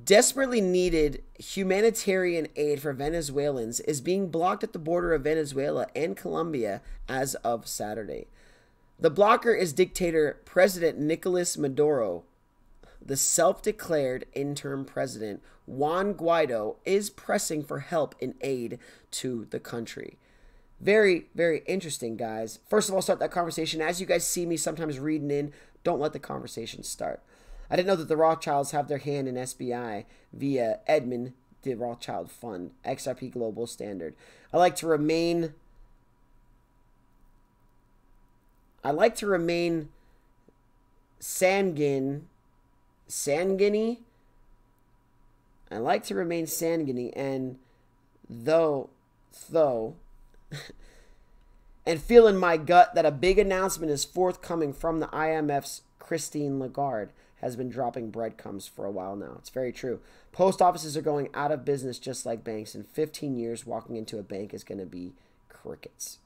desperately needed humanitarian aid for Venezuelans is being blocked at the border of Venezuela and Colombia as of Saturday. The blocker is dictator President Nicolas Maduro. The self-declared interim president, Juan Guaido, is pressing for help in aid to the country. Very, very interesting, guys. First of all, start that conversation. As you guys see me sometimes reading in, don't let the conversation start. I didn't know that the Rothschilds have their hand in SBI via Edmund de Rothschild Fund, XRP Global Standard. I like to remain sanguine. I like to remain sanguine, and though and feel in my gut that a big announcement is forthcoming from the IMF's Christine Lagarde has been dropping breadcrumbs for a while now. It's very true. Post offices are going out of business just like banks. In 15 years, walking into a bank is going to be crickets.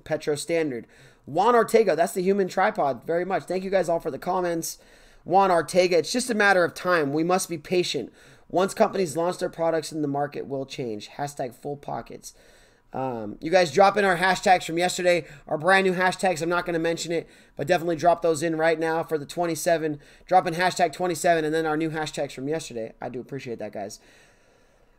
Petro Standard. Juan Ortega, that's the human tripod. Very much. Thank you guys all for the comments. Juan Ortega, it's just a matter of time. We must be patient. Once companies launch their products in the market will change. Hashtag full pockets. You guys drop in our hashtags from yesterday, our brand new hashtags. I'm not going to mention it, but definitely drop those in right now for the 27. Drop in hashtag 27 and then our new hashtags from yesterday. I do appreciate that, guys.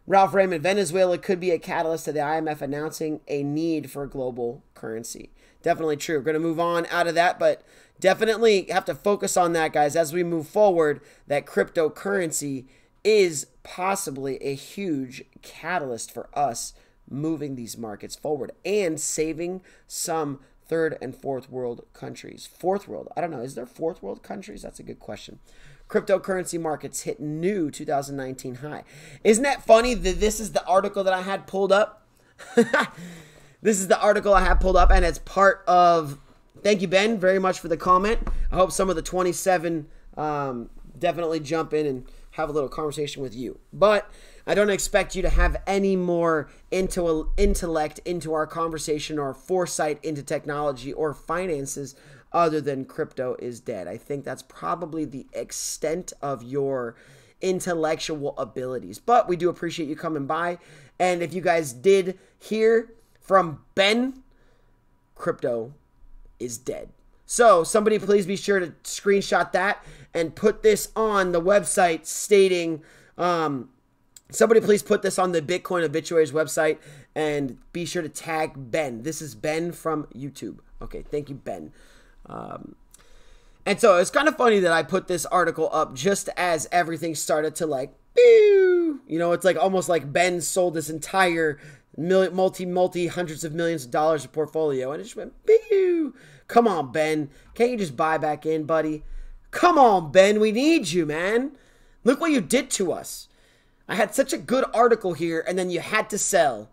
Ralph Raymond, Venezuela could be a catalyst to the IMF announcing a need for a global currency. Definitely true. We're going to move on out of that, but definitely have to focus on that, guys, as we move forward, that cryptocurrency is possibly a huge catalyst for us moving these markets forward and saving some third and fourth world countries. Fourth world, I don't know, is there fourth world countries? That's a good question. Cryptocurrency markets hit new 2019 high. Isn't that funny that this is the article that I had pulled up? This is the article I have pulled up, and it's part of, thank you, Ben, very much for the comment. I hope some of the 27 definitely jump in and have a little conversation with you. But I don't expect you to have any more intellect into our conversation or foresight into technology or finances other than crypto is dead. I think that's probably the extent of your intellectual abilities. But we do appreciate you coming by. And if you guys did hear from Ben, crypto is dead. So somebody please be sure to screenshot that and put this on the website stating, somebody please put this on the Bitcoin Obituaries website and be sure to tag Ben. This is Ben from YouTube. Okay, thank you, Ben. And so it's kind of funny that I put this article up just as everything started to like, pew! You know, it's like almost like Ben sold this entire multi hundreds of millions of dollars of portfolio and it just went, pew! Come on, Ben. Can't you just buy back in, buddy? Come on, Ben. We need you, man. Look what you did to us. I had such a good article here and then you had to sell.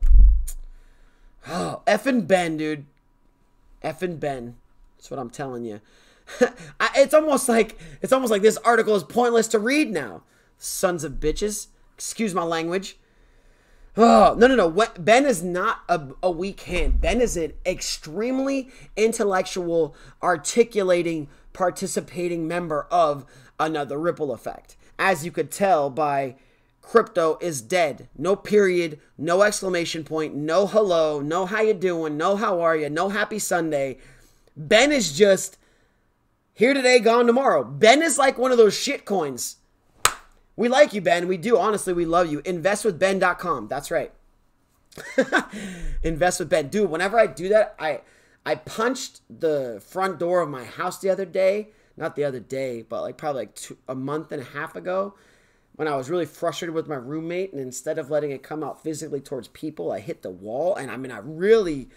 Oh, effing Ben, dude. Effing Ben. That's what I'm telling you. It's almost like this article is pointless to read now. Sons of bitches. Excuse my language. Oh, no. Ben is not a weak hand. Ben is an extremely intellectual, articulating, participating member of another ripple effect. As you could tell by crypto is dead. No period, no exclamation point, no hello, no how you doing, no how are you, no happy Sunday. Ben is just here today, gone tomorrow. Ben is like one of those shit coins. We like you, Ben. We do. Honestly, we love you. Investwithben.com. That's right. Invest with Ben. Dude, whenever I do that, I punched the front door of my house the other day. Not the other day, but like probably like a month and a half ago when I was really frustrated with my roommate. And instead of letting it come out physically towards people, I hit the wall. And I mean, I really...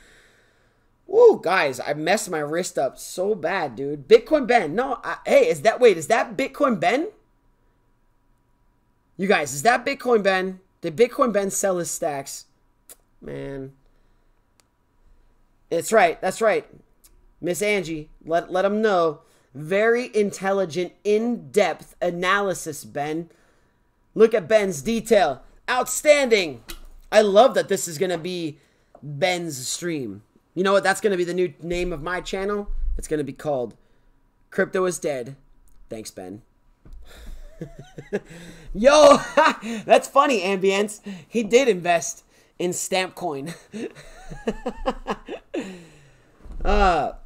Woo, guys, I messed my wrist up so bad, dude. Bitcoin Ben. No, hey, is that Bitcoin Ben? You guys, is that Bitcoin Ben? Did Bitcoin Ben sell his stacks? Man. It's right. That's right. Miss Angie, let them know. Very intelligent, in-depth analysis, Ben. Look at Ben's detail. Outstanding. I love that this is going to be Ben's stream. You know what? That's going to be the new name of my channel. It's going to be called Crypto is Dead. Thanks, Ben. Yo, that's funny, Ambience. He did invest in stamp coin. Let's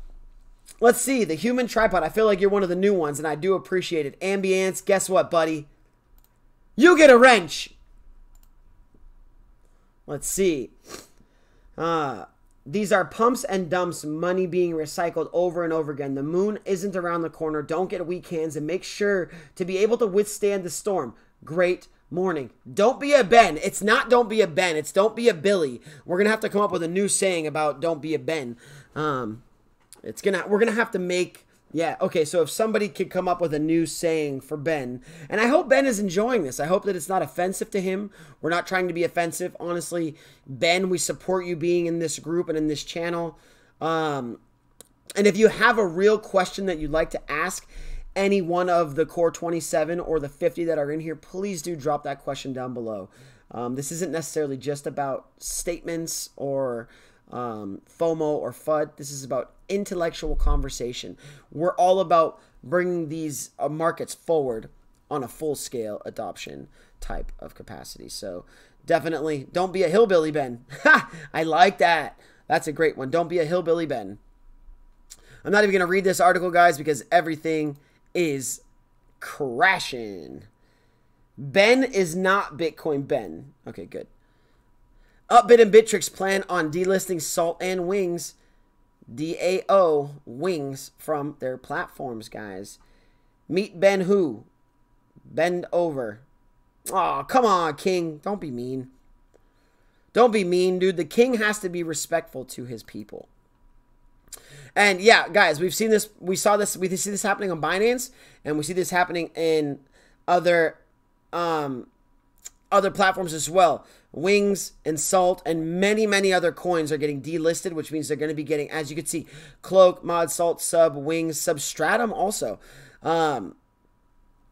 see. The human tripod. I feel like you're one of the new ones, and I do appreciate it. Ambience, guess what, buddy? You get a wrench. Let's see. These are pumps and dumps, money being recycled over and over again. The moon isn't around the corner. Don't get weak hands and make sure to be able to withstand the storm. Great morning. Don't be a Ben. It's not don't be a Ben. It's don't be a Billy. We're going to have to come up with a new saying about don't be a Ben. We're going to have to make... Yeah, okay, so if somebody could come up with a new saying for Ben, and I hope Ben is enjoying this. I hope that it's not offensive to him. We're not trying to be offensive. Honestly, Ben, we support you being in this group and in this channel. And if you have a real question that you'd like to ask any one of the core 27 or the 50 that are in here, please do drop that question down below. This isn't necessarily just about statements or... FOMO or FUD. This is about intellectual conversation. We're all about bringing these markets forward on a full-scale adoption type of capacity. So definitely don't be a hillbilly, Ben. Ha! I like that. That's a great one. Don't be a hillbilly, Ben. I'm not even going to read this article, guys, because everything is crashing. Ben is not Bitcoin Ben. Okay, good. Upbit and Bittrex plan on delisting Salt and Wings, DAO Wings from their platforms, guys. Meet Ben who? Bend over. Oh, come on, King. Don't be mean. Don't be mean, dude. The king has to be respectful to his people. And yeah, guys, we've seen this. We see this happening on Binance, and we see this happening in other platforms as well. Wings and Salt and many other coins are getting delisted, which means they're going to be getting, as you can see, Cloak, Mod, Salt, Sub, Wings, Substratum also.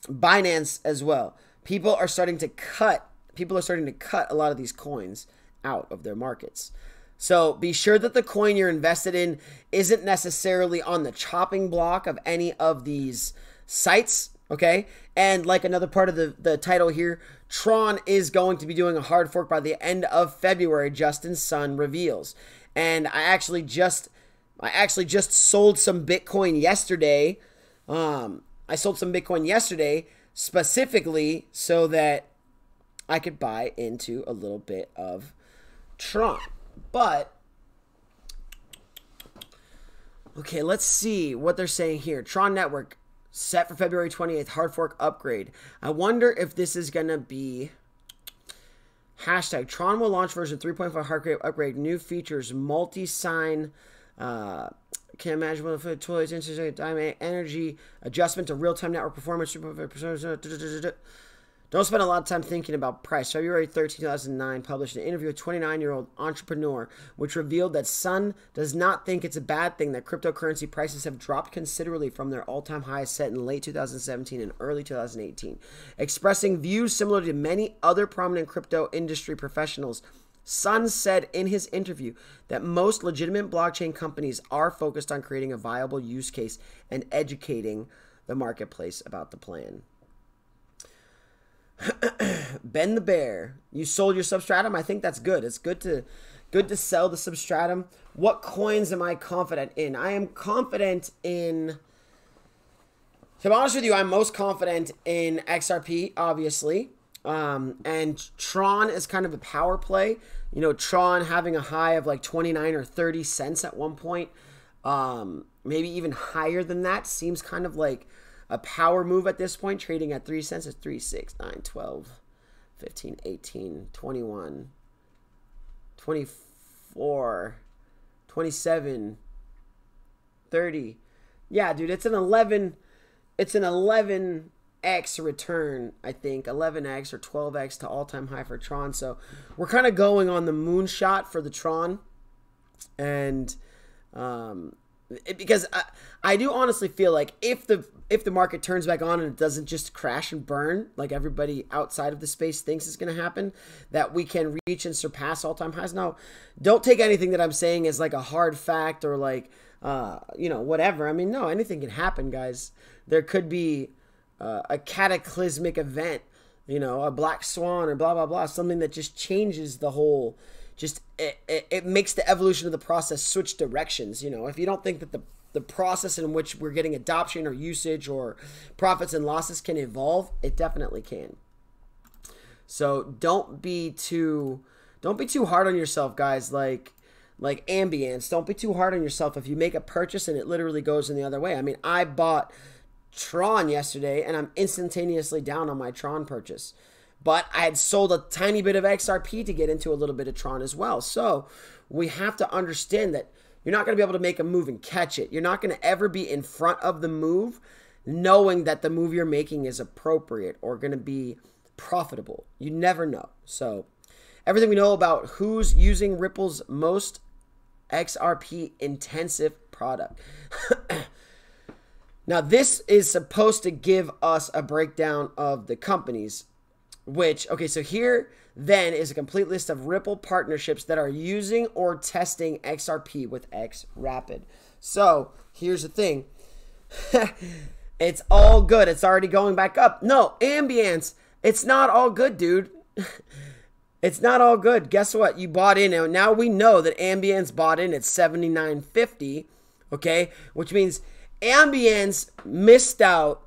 Binance as well. People are starting to cut a lot of these coins out of their markets. So be sure that the coin you're invested in isn't necessarily on the chopping block of any of these sites, okay? And like another part of the title here, TRON is going to be doing a hard fork by the end of February, Justin Sun reveals. And I actually just sold some Bitcoin yesterday. I sold some Bitcoin yesterday specifically so that I could buy into a little bit of TRON. But, okay, let's see what they're saying here. TRON Network set for February 28th, hard fork upgrade. I wonder if this is going to be hashtag TRON will launch version 3.5 hard fork upgrade, new features, multi-sign, can't imagine what the toys, diamond energy, adjustment to real-time network performance. Don't spend a lot of time thinking about price. February 13, 2009, published an interview with a 29-year-old entrepreneur, which revealed that Sun does not think it's a bad thing that cryptocurrency prices have dropped considerably from their all-time highs set in late 2017 and early 2018. Expressing views similar to many other prominent crypto industry professionals, Sun said in his interview that most legitimate blockchain companies are focused on creating a viable use case and educating the marketplace about the plan. Ben the Bear, you sold your substratum. I think that's good. It's good to sell the substratum. What coins am I confident in? I am confident in, to be honest with you, I'm most confident in XRP, obviously. And TRON is kind of a power play. You know, TRON having a high of like 29 or 30 cents at one point, maybe even higher than that, seems kind of like a power move at this point, trading at 3 cents. It's 3, 6, 9, 12, 15, 18, 21, 24, 27, 30. Yeah, dude, it's an 11x return, I think, 11x or 12x to all-time high for TRON. So we're kind of going on the moonshot for the TRON, and because I do honestly feel like if the market turns back on and it doesn't just crash and burn like everybody outside of the space thinks is going to happen, that we can reach and surpass all-time highs. Now, don't take anything that I'm saying as like a hard fact or like you know, whatever. I mean, no, anything can happen, guys. There could be a cataclysmic event, you know, a black swan or blah blah blah, something that just changes the whole, just it makes the evolution of the process switch directions. You know, if you don't think that the process in which we're getting adoption or usage or profits and losses can evolve, it definitely can. So don't be too hard on yourself, guys. Like ambience, don't be too hard on yourself if you make a purchase and it literally goes in the other way. I mean, I bought TRON yesterday and I'm instantaneously down on my TRON purchase, but I had sold a tiny bit of XRP to get into a little bit of TRON as well. So we have to understand that you're not going to be able to make a move and catch it. You're not going to ever be in front of the move knowing that the move you're making is appropriate or going to be profitable. You never know. So everything we know about who's using Ripple's most XRP intensive product. Now, this is supposed to give us a breakdown of the companies, which, okay, so here then is a complete list of Ripple partnerships that are using or testing XRP with XRapid. So here's the thing. It's all good. It's already going back up. No, ambience. It's not all good, dude. It's not all good. Guess what? You bought in. And now we know that ambience bought in at $79.50, okay? Which means ambience missed out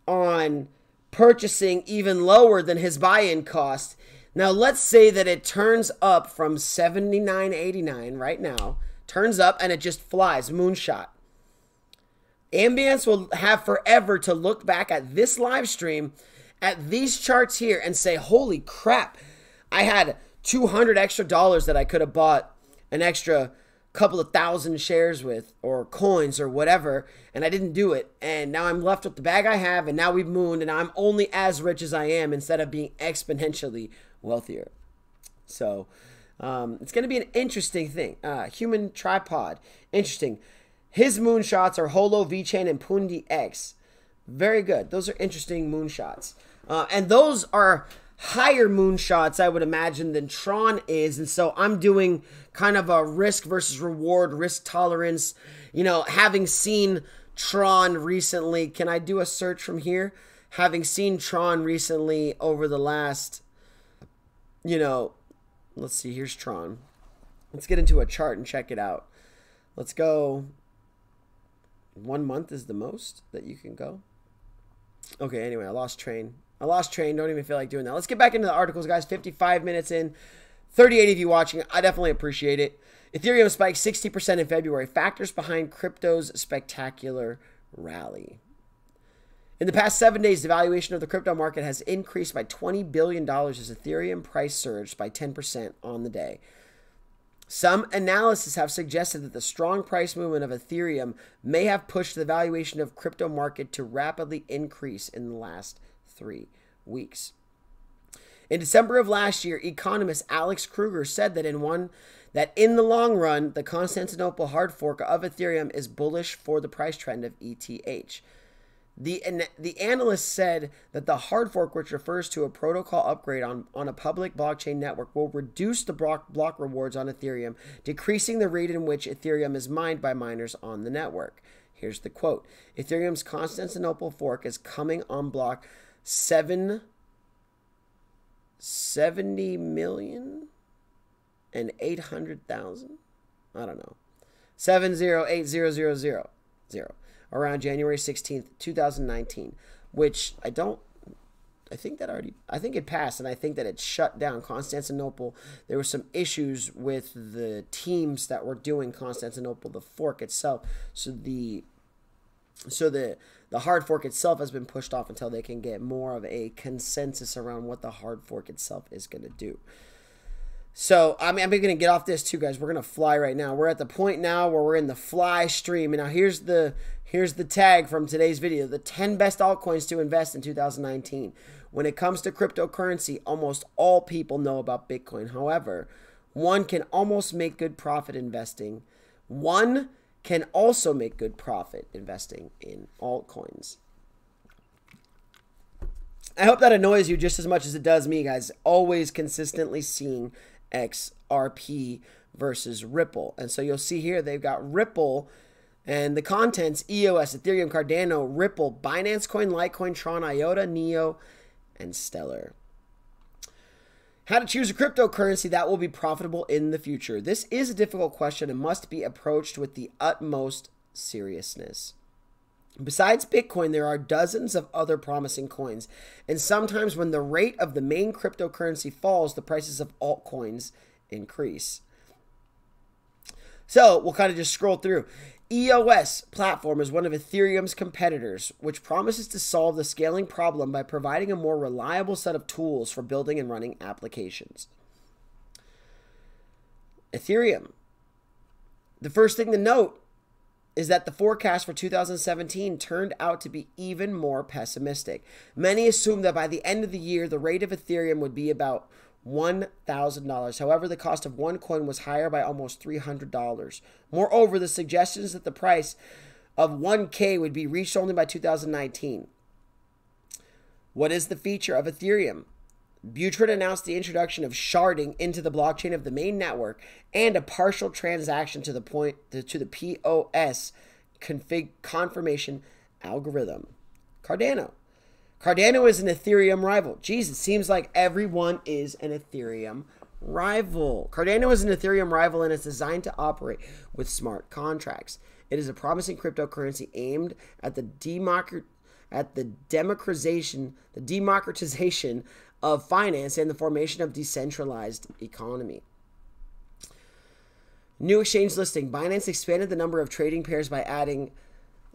on purchasing even lower than his buy-in cost. Now, let's say that it turns up from $79.89 right now, turns up and it just flies, moonshot. Ambience will have forever to look back at this live stream, at these charts here, and say, holy crap, I had $200 extra that I could have bought an extra couple of thousand shares with, or coins or whatever, and I didn't do it, and now I'm left with the bag I have, and now we've mooned, and I'm only as rich as I am instead of being exponentially wealthier. So it's going to be an interesting thing. Human Tripod, interesting. His moonshots are Holo, VeChain, and Pundi X. Very good. Those are interesting moonshots. And those are higher moonshots, I would imagine, than TRON is. And so I'm doing kind of a risk versus reward, risk tolerance. You know, having seen TRON recently, can I do a search from here? Having seen TRON recently over the last, you know, let's see, here's TRON. Let's get into a chart and check it out. Let's go. 1 month is the most that you can go. Okay, anyway, I lost train. Don't even feel like doing that. Let's get back into the articles, guys. 55 minutes in. 38 of you watching. I definitely appreciate it. Ethereum spiked 60% in February. Factors behind crypto's spectacular rally. In the past 7 days, the valuation of the crypto market has increased by $20 billion as Ethereum price surged by 10% on the day. Some analysts have suggested that the strong price movement of Ethereum may have pushed the valuation of crypto market to rapidly increase in the last 3 weeks. In December of last year, economist Alex Kruger said that in the long run, the Constantinople hard fork of Ethereum is bullish for the price trend of ETH. The analyst said that the hard fork, which refers to a protocol upgrade on a public blockchain network, will reduce the block rewards on Ethereum, decreasing the rate in which Ethereum is mined by miners on the network. Here's the quote. Ethereum's Constantinople fork is coming on block 70,800,000. I don't know. 7080000. Around January 16th, 2019, which I think it passed, and I think that it shut down Constantinople. There were some issues with the teams that were doing Constantinople, the fork itself. So the hard fork itself has been pushed off until they can get more of a consensus around what the hard fork itself is going to do. So, I'm going to get off this too, guys. We're going to fly right now. We're at the point now where we're in the fly stream. And now here's the tag from today's video. The 10 best altcoins to invest in 2019. When it comes to cryptocurrency, almost all people know about Bitcoin. However, one can almost make good profit investing. One can also make good profit investing in altcoins. I hope that annoys you just as much as it does me, guys. Always consistently seeing XRP versus Ripple. And so you'll see here they've got Ripple and the contents: EOS, Ethereum, Cardano, Ripple, Binance Coin, Litecoin, Tron, IOTA, Neo, and Stellar. How to choose a cryptocurrency that will be profitable in the future. This is a difficult question and must be approached with the utmost seriousness. Besides Bitcoin, there are dozens of other promising coins, and sometimes when the rate of the main cryptocurrency falls, the prices of altcoins increase. So we'll kind of just scroll through. EOS platform is one of Ethereum's competitors, which promises to solve the scaling problem by providing a more reliable set of tools for building and running applications. Ethereum. The first thing to note is that the forecast for 2017 turned out to be even more pessimistic. Many assumed that by the end of the year, the rate of Ethereum would be about $1,000. However, the cost of one coin was higher by almost $300. Moreover, the suggestions that the price of 1K would be reached only by 2019. What is the feature of Ethereum? Butrid announced the introduction of sharding into the blockchain of the main network and a partial transaction to the POS confirmation algorithm. Cardano. Cardano is an Ethereum rival. Jeez, it seems like everyone is an Ethereum rival. Cardano is an Ethereum rival and is designed to operate with smart contracts. It is a promising cryptocurrency aimed at the democratization of finance and the formation of decentralized economy. New exchange listing. Binance expanded the number of trading pairs by adding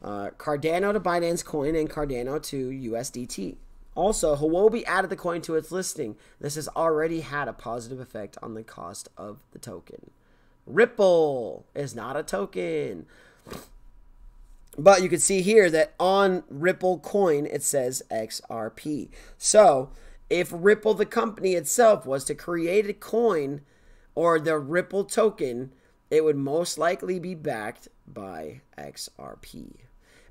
Cardano to Binance Coin and Cardano to USDT. Also, Huobi added the coin to its listing. This has already had a positive effect on the cost of the token. Ripple is not a token. But you can see here that on Ripple coin, it says XRP. So if Ripple, the company itself, was to create a coin or the Ripple token, it would most likely be backed by XRP.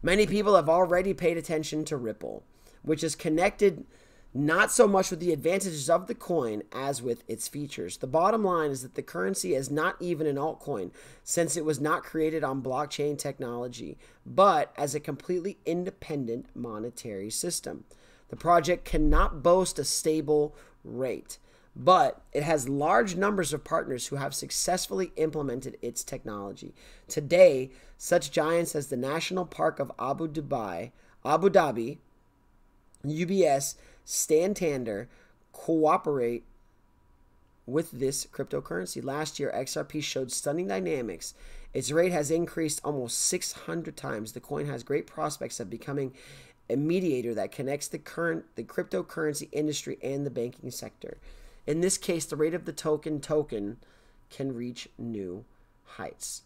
Many people have already paid attention to Ripple, which is connected not so much with the advantages of the coin as with its features. The bottom line is that the currency is not even an altcoin, since it was not created on blockchain technology, but as a completely independent monetary system. The project cannot boast a stable rate, but it has large numbers of partners who have successfully implemented its technology. Today, such giants as the National Park of Abu Dhabi, UBS, Santander cooperate with this cryptocurrency. Last year, XRP showed stunning dynamics. Its rate has increased almost 600 times. The coin has great prospects of becoming a mediator that connects the cryptocurrency industry and the banking sector. In this case, the rate of the token can reach new heights.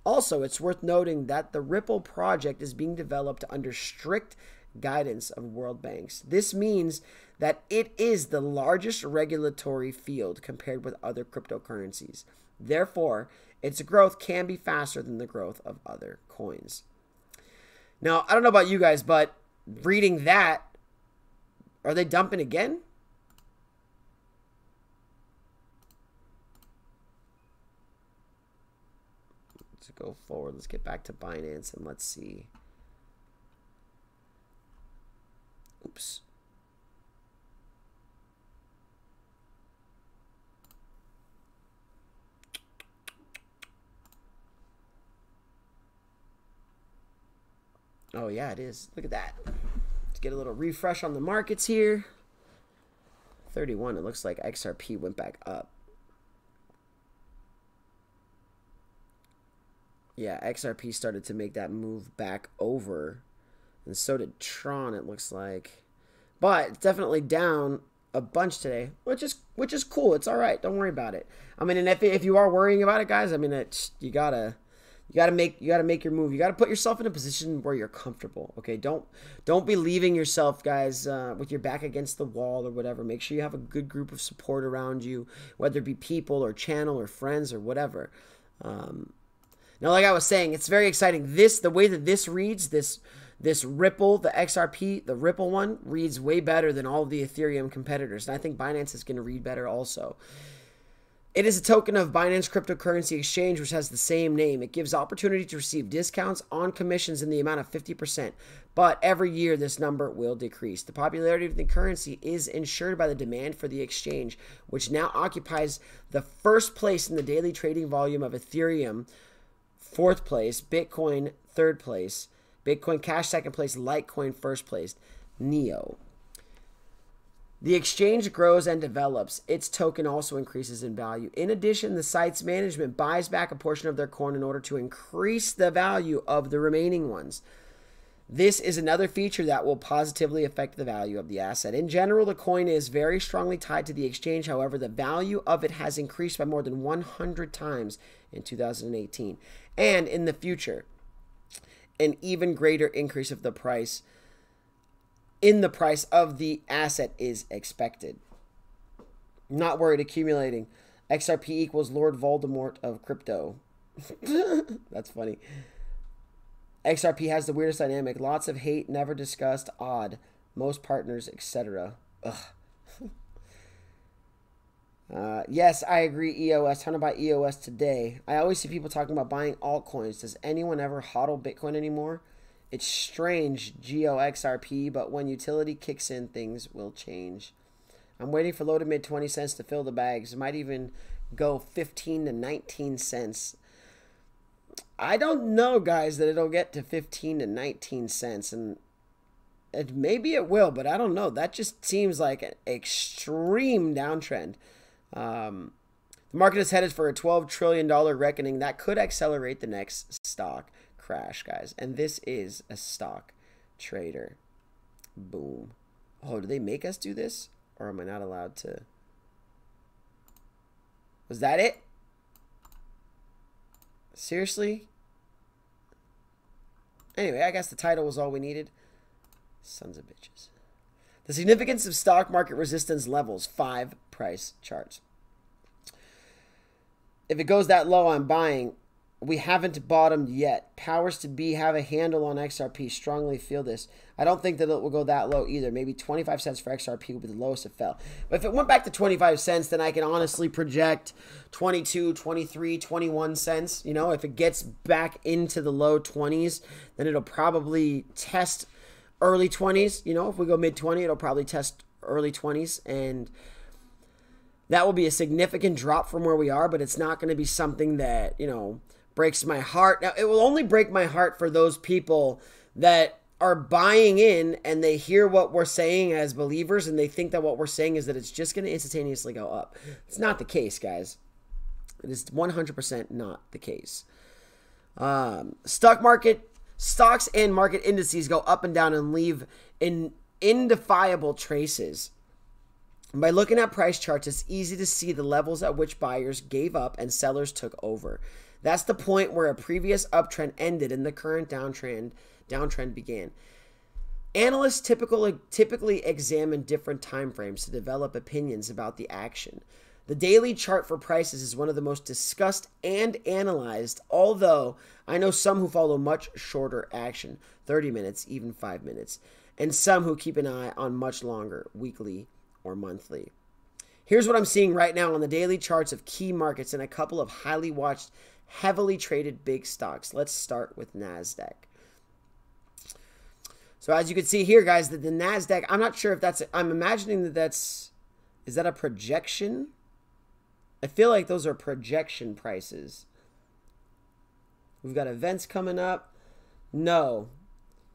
Also, it's worth noting that the Ripple project is being developed under strict guidance of world banks. This means that it is the largest regulatory field compared with other cryptocurrencies. Therefore, its growth can be faster than the growth of other coins. Now, I don't know about you guys, but reading that, are they dumping again? Let's go forward. Let's get back to Binance and let's see. Oops. Oh, yeah, it is. Look at that. Let's get a little refresh on the markets here. 31, it looks like XRP went back up. Yeah, XRP started to make that move back over. And so did TRON, it looks like. But it's definitely down a bunch today, which is cool. It's all right. Don't worry about it. I mean, and if you are worrying about it, guys, I mean, you gotta make your move. You gotta put yourself in a position where you're comfortable. Okay, don't be leaving yourself, guys, with your back against the wall or whatever. Make sure you have a good group of support around you, whether it be people or channel or friends or whatever. Now, like I was saying, it's very exciting. The way that this reads, this Ripple, the XRP, the Ripple one, reads way better than all of the Ethereum competitors. And I think Binance is going to read better also. It is a token of Binance Cryptocurrency Exchange, which has the same name. It gives opportunity to receive discounts on commissions in the amount of 50%. But every year, this number will decrease. The popularity of the currency is ensured by the demand for the exchange, which now occupies the first place in the daily trading volume of Ethereum, fourth place, Bitcoin, third place, Bitcoin Cash, second place, Litecoin, first place, NEO. The exchange grows and develops. Its token also increases in value. In addition, the site's management buys back a portion of their coin in order to increase the value of the remaining ones. This is another feature that will positively affect the value of the asset. In general, the coin is very strongly tied to the exchange. However, the value of it has increased by more than 100 times in 2018. And in the future, an even greater increase of the price of the asset is expected. Not worried accumulating. XRP equals Lord Voldemort of crypto. That's funny. XRP has the weirdest dynamic. Lots of hate, never discussed, odd. Most partners, etc. Ugh. Yes, I agree, EOS. Time to buy EOS today. I always see people talking about buying altcoins. Does anyone ever hodl Bitcoin anymore? It's strange, GOXRP, but when utility kicks in, things will change. I'm waiting for low to mid 20 cents to fill the bags. It might even go 15 to 19 cents. I don't know, guys, that it'll get to 15 to 19 cents. And maybe it will, but I don't know. That just seems like an extreme downtrend. The market is headed for a $12 trillion reckoning that could accelerate the next stock crash, guys. And this is a stock trader. Boom. Oh, do they make us do this? Or am I not allowed to? Was that it? Seriously? Anyway, I guess the title was all we needed. Sons of bitches. The significance of stock market resistance levels. 5 price charts. If it goes that low, I'm buying. We haven't bottomed yet. Powers to be have a handle on XRP. Strongly feel this. I don't think that it will go that low either. Maybe 25 cents for XRP will be the lowest it fell. But if it went back to 25 cents, then I can honestly project 22, 23, 21 cents. You know, if it gets back into the low 20s, then it'll probably test early 20s. You know, if we go mid 20, it'll probably test early 20s. And that will be a significant drop from where we are, but it's not going to be something that, you know, breaks my heart. Now, it will only break my heart for those people that are buying in and they hear what we're saying as believers and they think that what we're saying is that it's just going to instantaneously go up. It's not the case, guys. It is 100% not the case. Stocks and market indices go up and down and leave indefinable traces. By looking at price charts, it's easy to see the levels at which buyers gave up and sellers took over. That's the point where a previous uptrend ended and the current downtrend began. Analysts typically examine different time frames to develop opinions about the action. The daily chart for prices is one of the most discussed and analyzed, although I know some who follow much shorter action, 30 minutes, even 5 minutes, and some who keep an eye on much longer, weekly or monthly. Here's what I'm seeing right now on the daily charts of key markets and a couple of highly watched, heavily traded big stocks. Let's start with NASDAQ. So as you can see here, guys, that the NASDAQ, I'm not sure if that's, I'm imagining that that's, is that a projection? I feel like those are projection prices. We've got events coming up. No,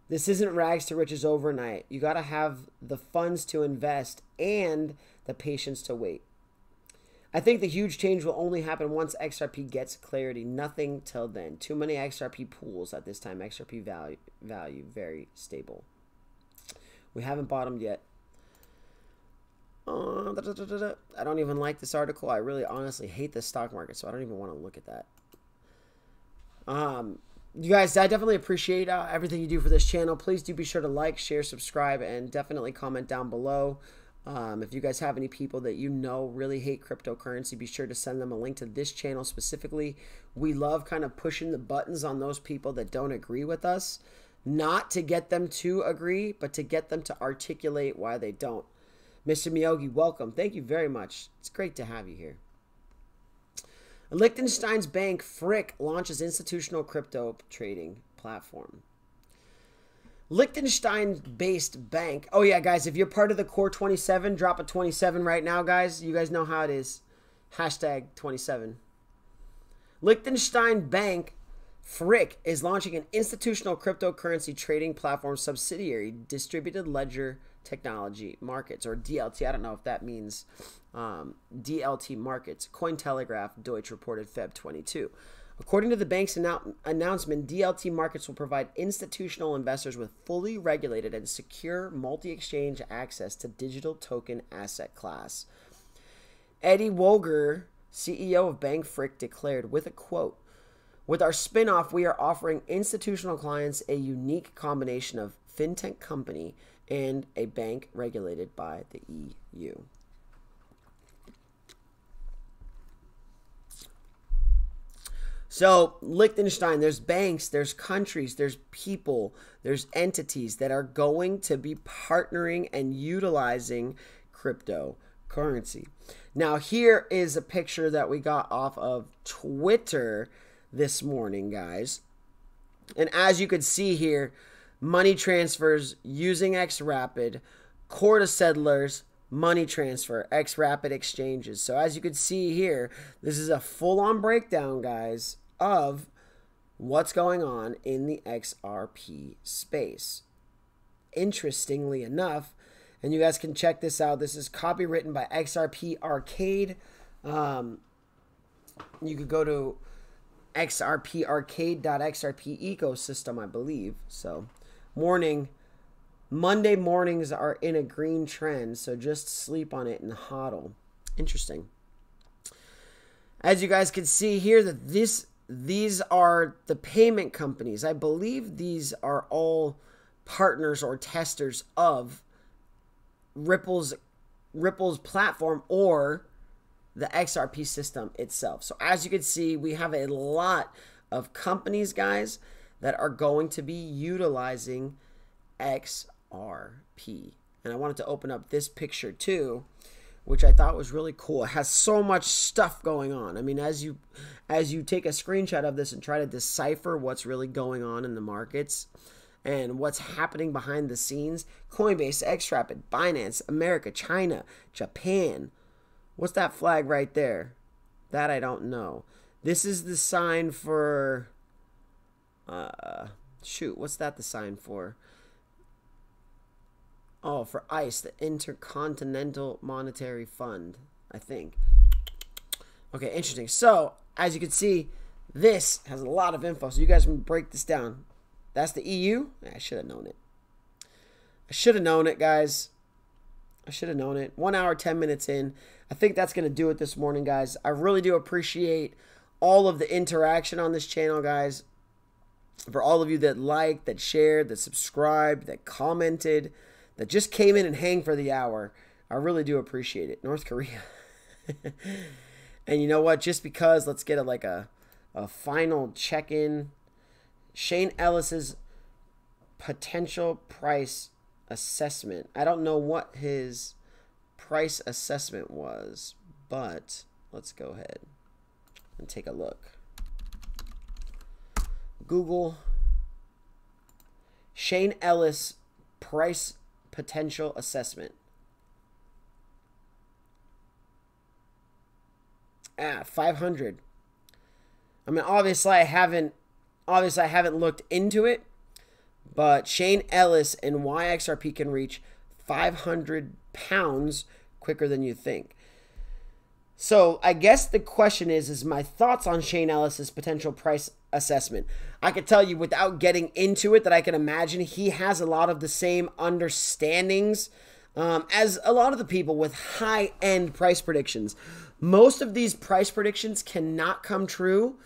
this isn't rags to riches overnight. You got to have the funds to invest and the patience to wait. I think the huge change will only happen once XRP gets clarity. Nothing till then. Too many XRP pools at this time. XRP value very stable. We haven't bottomed yet. I don't even like this article. I really honestly hate the stock market, so I don't even want to look at that. You guys, I definitely appreciate everything you do for this channel. Please do be sure to like, share, subscribe, and definitely comment down below. If you guys have any people that you know really hate cryptocurrency, be sure to send them a link to this channel specifically. We love kind of pushing the buttons on those people that don't agree with us. Not to get them to agree, but to get them to articulate why they don't. Mr. Miyogi, welcome. Thank you very much. It's great to have you here. Liechtenstein's bank Frick launches institutional crypto trading platform. Liechtenstein-based bank. Oh, yeah, guys, if you're part of the Core 27, drop a 27 right now, guys. You guys know how it is. Hashtag 27. Liechtenstein bank Frick is launching an institutional cryptocurrency trading platform subsidiary, Distributed Ledger Technology Markets, or DLT. I don't know if that means DLT Markets. Cointelegraph Deutsch reported Feb 22. According to the bank's announcement, DLT Markets will provide institutional investors with fully regulated and secure multi-exchange access to digital token asset class. Eddie Wolger, CEO of Bank Frick, declared with a quote, "With our spinoff, we are offering institutional clients a unique combination of fintech company and a bank regulated by the EU." So Liechtenstein, there's banks, there's countries, there's people, there's entities that are going to be partnering and utilizing cryptocurrency. Now here is a picture that we got off of Twitter this morning, guys. And as you can see here, money transfers using XRapid, core to settlers, money transfer, XRapid exchanges. So as you can see here, this is a full-on breakdown, guys, of what's going on in the XRP space. Interestingly enough, and you guys can check this out, this is copywritten by XRP Arcade. You could go to xrparcade.xrp ecosystem, I believe. So Monday mornings are in a green trend, so just sleep on it and hodl. Interesting. As you guys can see here, that these are the payment companies. I believe these are all partners or testers of Ripple's platform or the XRP system itself. So as you can see, we have a lot of companies, guys, that are going to be utilizing XRP. And I wanted to open up this picture too, which I thought was really cool. It has so much stuff going on. I mean, as you take a screenshot of this and try to decipher what's really going on in the markets and what's happening behind the scenes, Coinbase, Xrapid, Binance, America, China, Japan. What's that flag right there? That I don't know. This is the sign for, what's that the sign for? Oh, for ICE, the Intercontinental Monetary Fund, I think. Okay, interesting. So, as you can see, this has a lot of info. So you guys can break this down. That's the EU. I should have known it. I should have known it, guys. I should have known it. 1 hour, 10 minutes in. I think that's going to do it this morning, guys. I really do appreciate all of the interaction on this channel, guys. For all of you that liked, that shared, that subscribed, that commented, that just came in and hang for the hour. I really do appreciate it. North Korea. And you know what? Just because, let's get a final check-in. Shane Ellis's potential price assessment. I don't know what his price assessment was, but let's go ahead and take a look. Google Shane Ellis price potential assessment. 500. I mean, obviously I haven't looked into it, but Shane Ellis and why XRP can reach 500 pounds quicker than you think. So I guess the question is my thoughts on Shane Ellis's potential price assessment. I could tell you without getting into it that I can imagine he has a lot of the same understandings as a lot of the people with high-end price predictions. Most of these price predictions cannot come true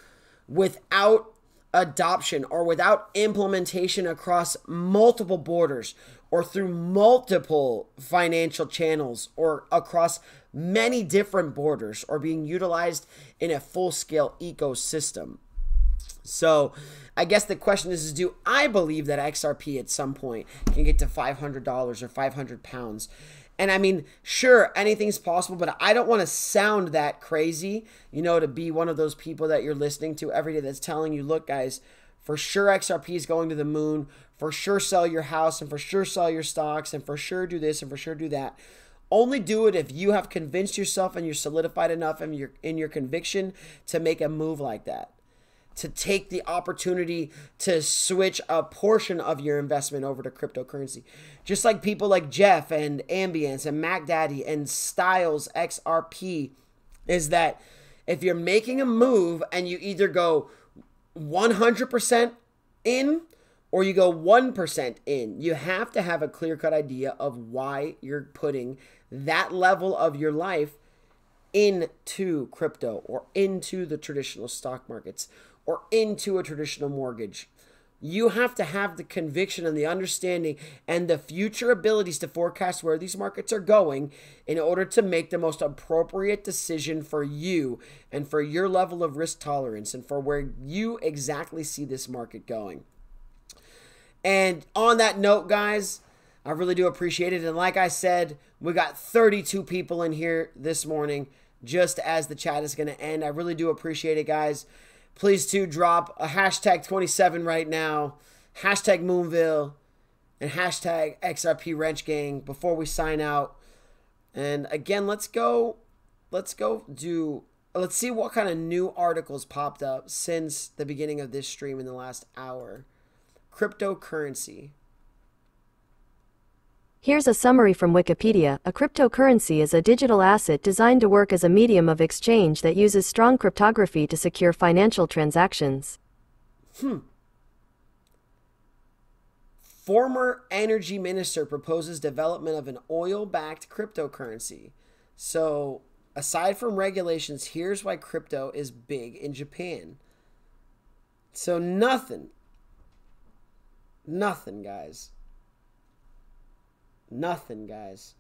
without adoption or without implementation across multiple borders or through multiple financial channels or across many different borders or being utilized in a full-scale ecosystem. So I guess the question is do I believe that XRP at some point can get to $500 or 500 pounds? And I mean, sure, anything's possible, but I don't want to sound that crazy, you know, to be one of those people that you're listening to every day that's telling you, look, guys, for sure XRP is going to the moon, for sure sell your house, and for sure sell your stocks, and for sure do this, and for sure do that. Only do it if you have convinced yourself and you're solidified enough in your conviction to make a move like that. To take the opportunity to switch a portion of your investment over to cryptocurrency. Just like people like Jeff and Ambience and MacDaddy and Styles XRP, is that if you're making a move and you either go 100% in or you go 1% in, you have to have a clear-cut idea of why you're putting that level of your life into crypto or into the traditional stock markets or into a traditional mortgage. You have to have the conviction and the understanding and the future abilities to forecast where these markets are going in order to make the most appropriate decision for you and for your level of risk tolerance and for where you exactly see this market going. And on that note, guys, I really do appreciate it. And like I said, we got 32 people in here this morning just as the chat is going to end. I really do appreciate it, guys. Please do drop a hashtag 27 right now, hashtag Moonville, and hashtag XRP Wrench Gang before we sign out. And again, let's see what kind of new articles popped up since the beginning of this stream in the last hour. Cryptocurrency. Here's a summary from Wikipedia. A cryptocurrency is a digital asset designed to work as a medium of exchange that uses strong cryptography to secure financial transactions. Former energy minister proposes development of an oil-backed cryptocurrency. So, aside from regulations, here's why crypto is big in Japan. So nothing, guys. Nothing, guys.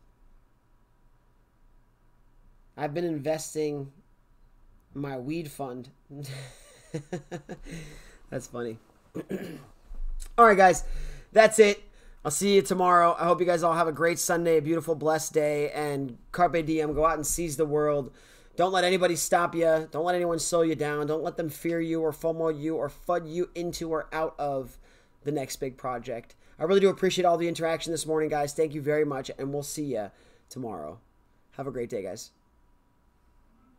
I've been investing my weed fund That's funny. All right, guys. That's it. I'll see you tomorrow. I hope you guys all have a great Sunday, a beautiful, blessed day, and carpe diem. Go out and seize the world. Don't let anybody stop you. Don't let anyone slow you down. Don't let them fear you or FOMO you or FUD you into or out of the next big project. I really do appreciate all the interaction this morning, guys. Thank you very much, and we'll see you tomorrow. Have a great day, guys.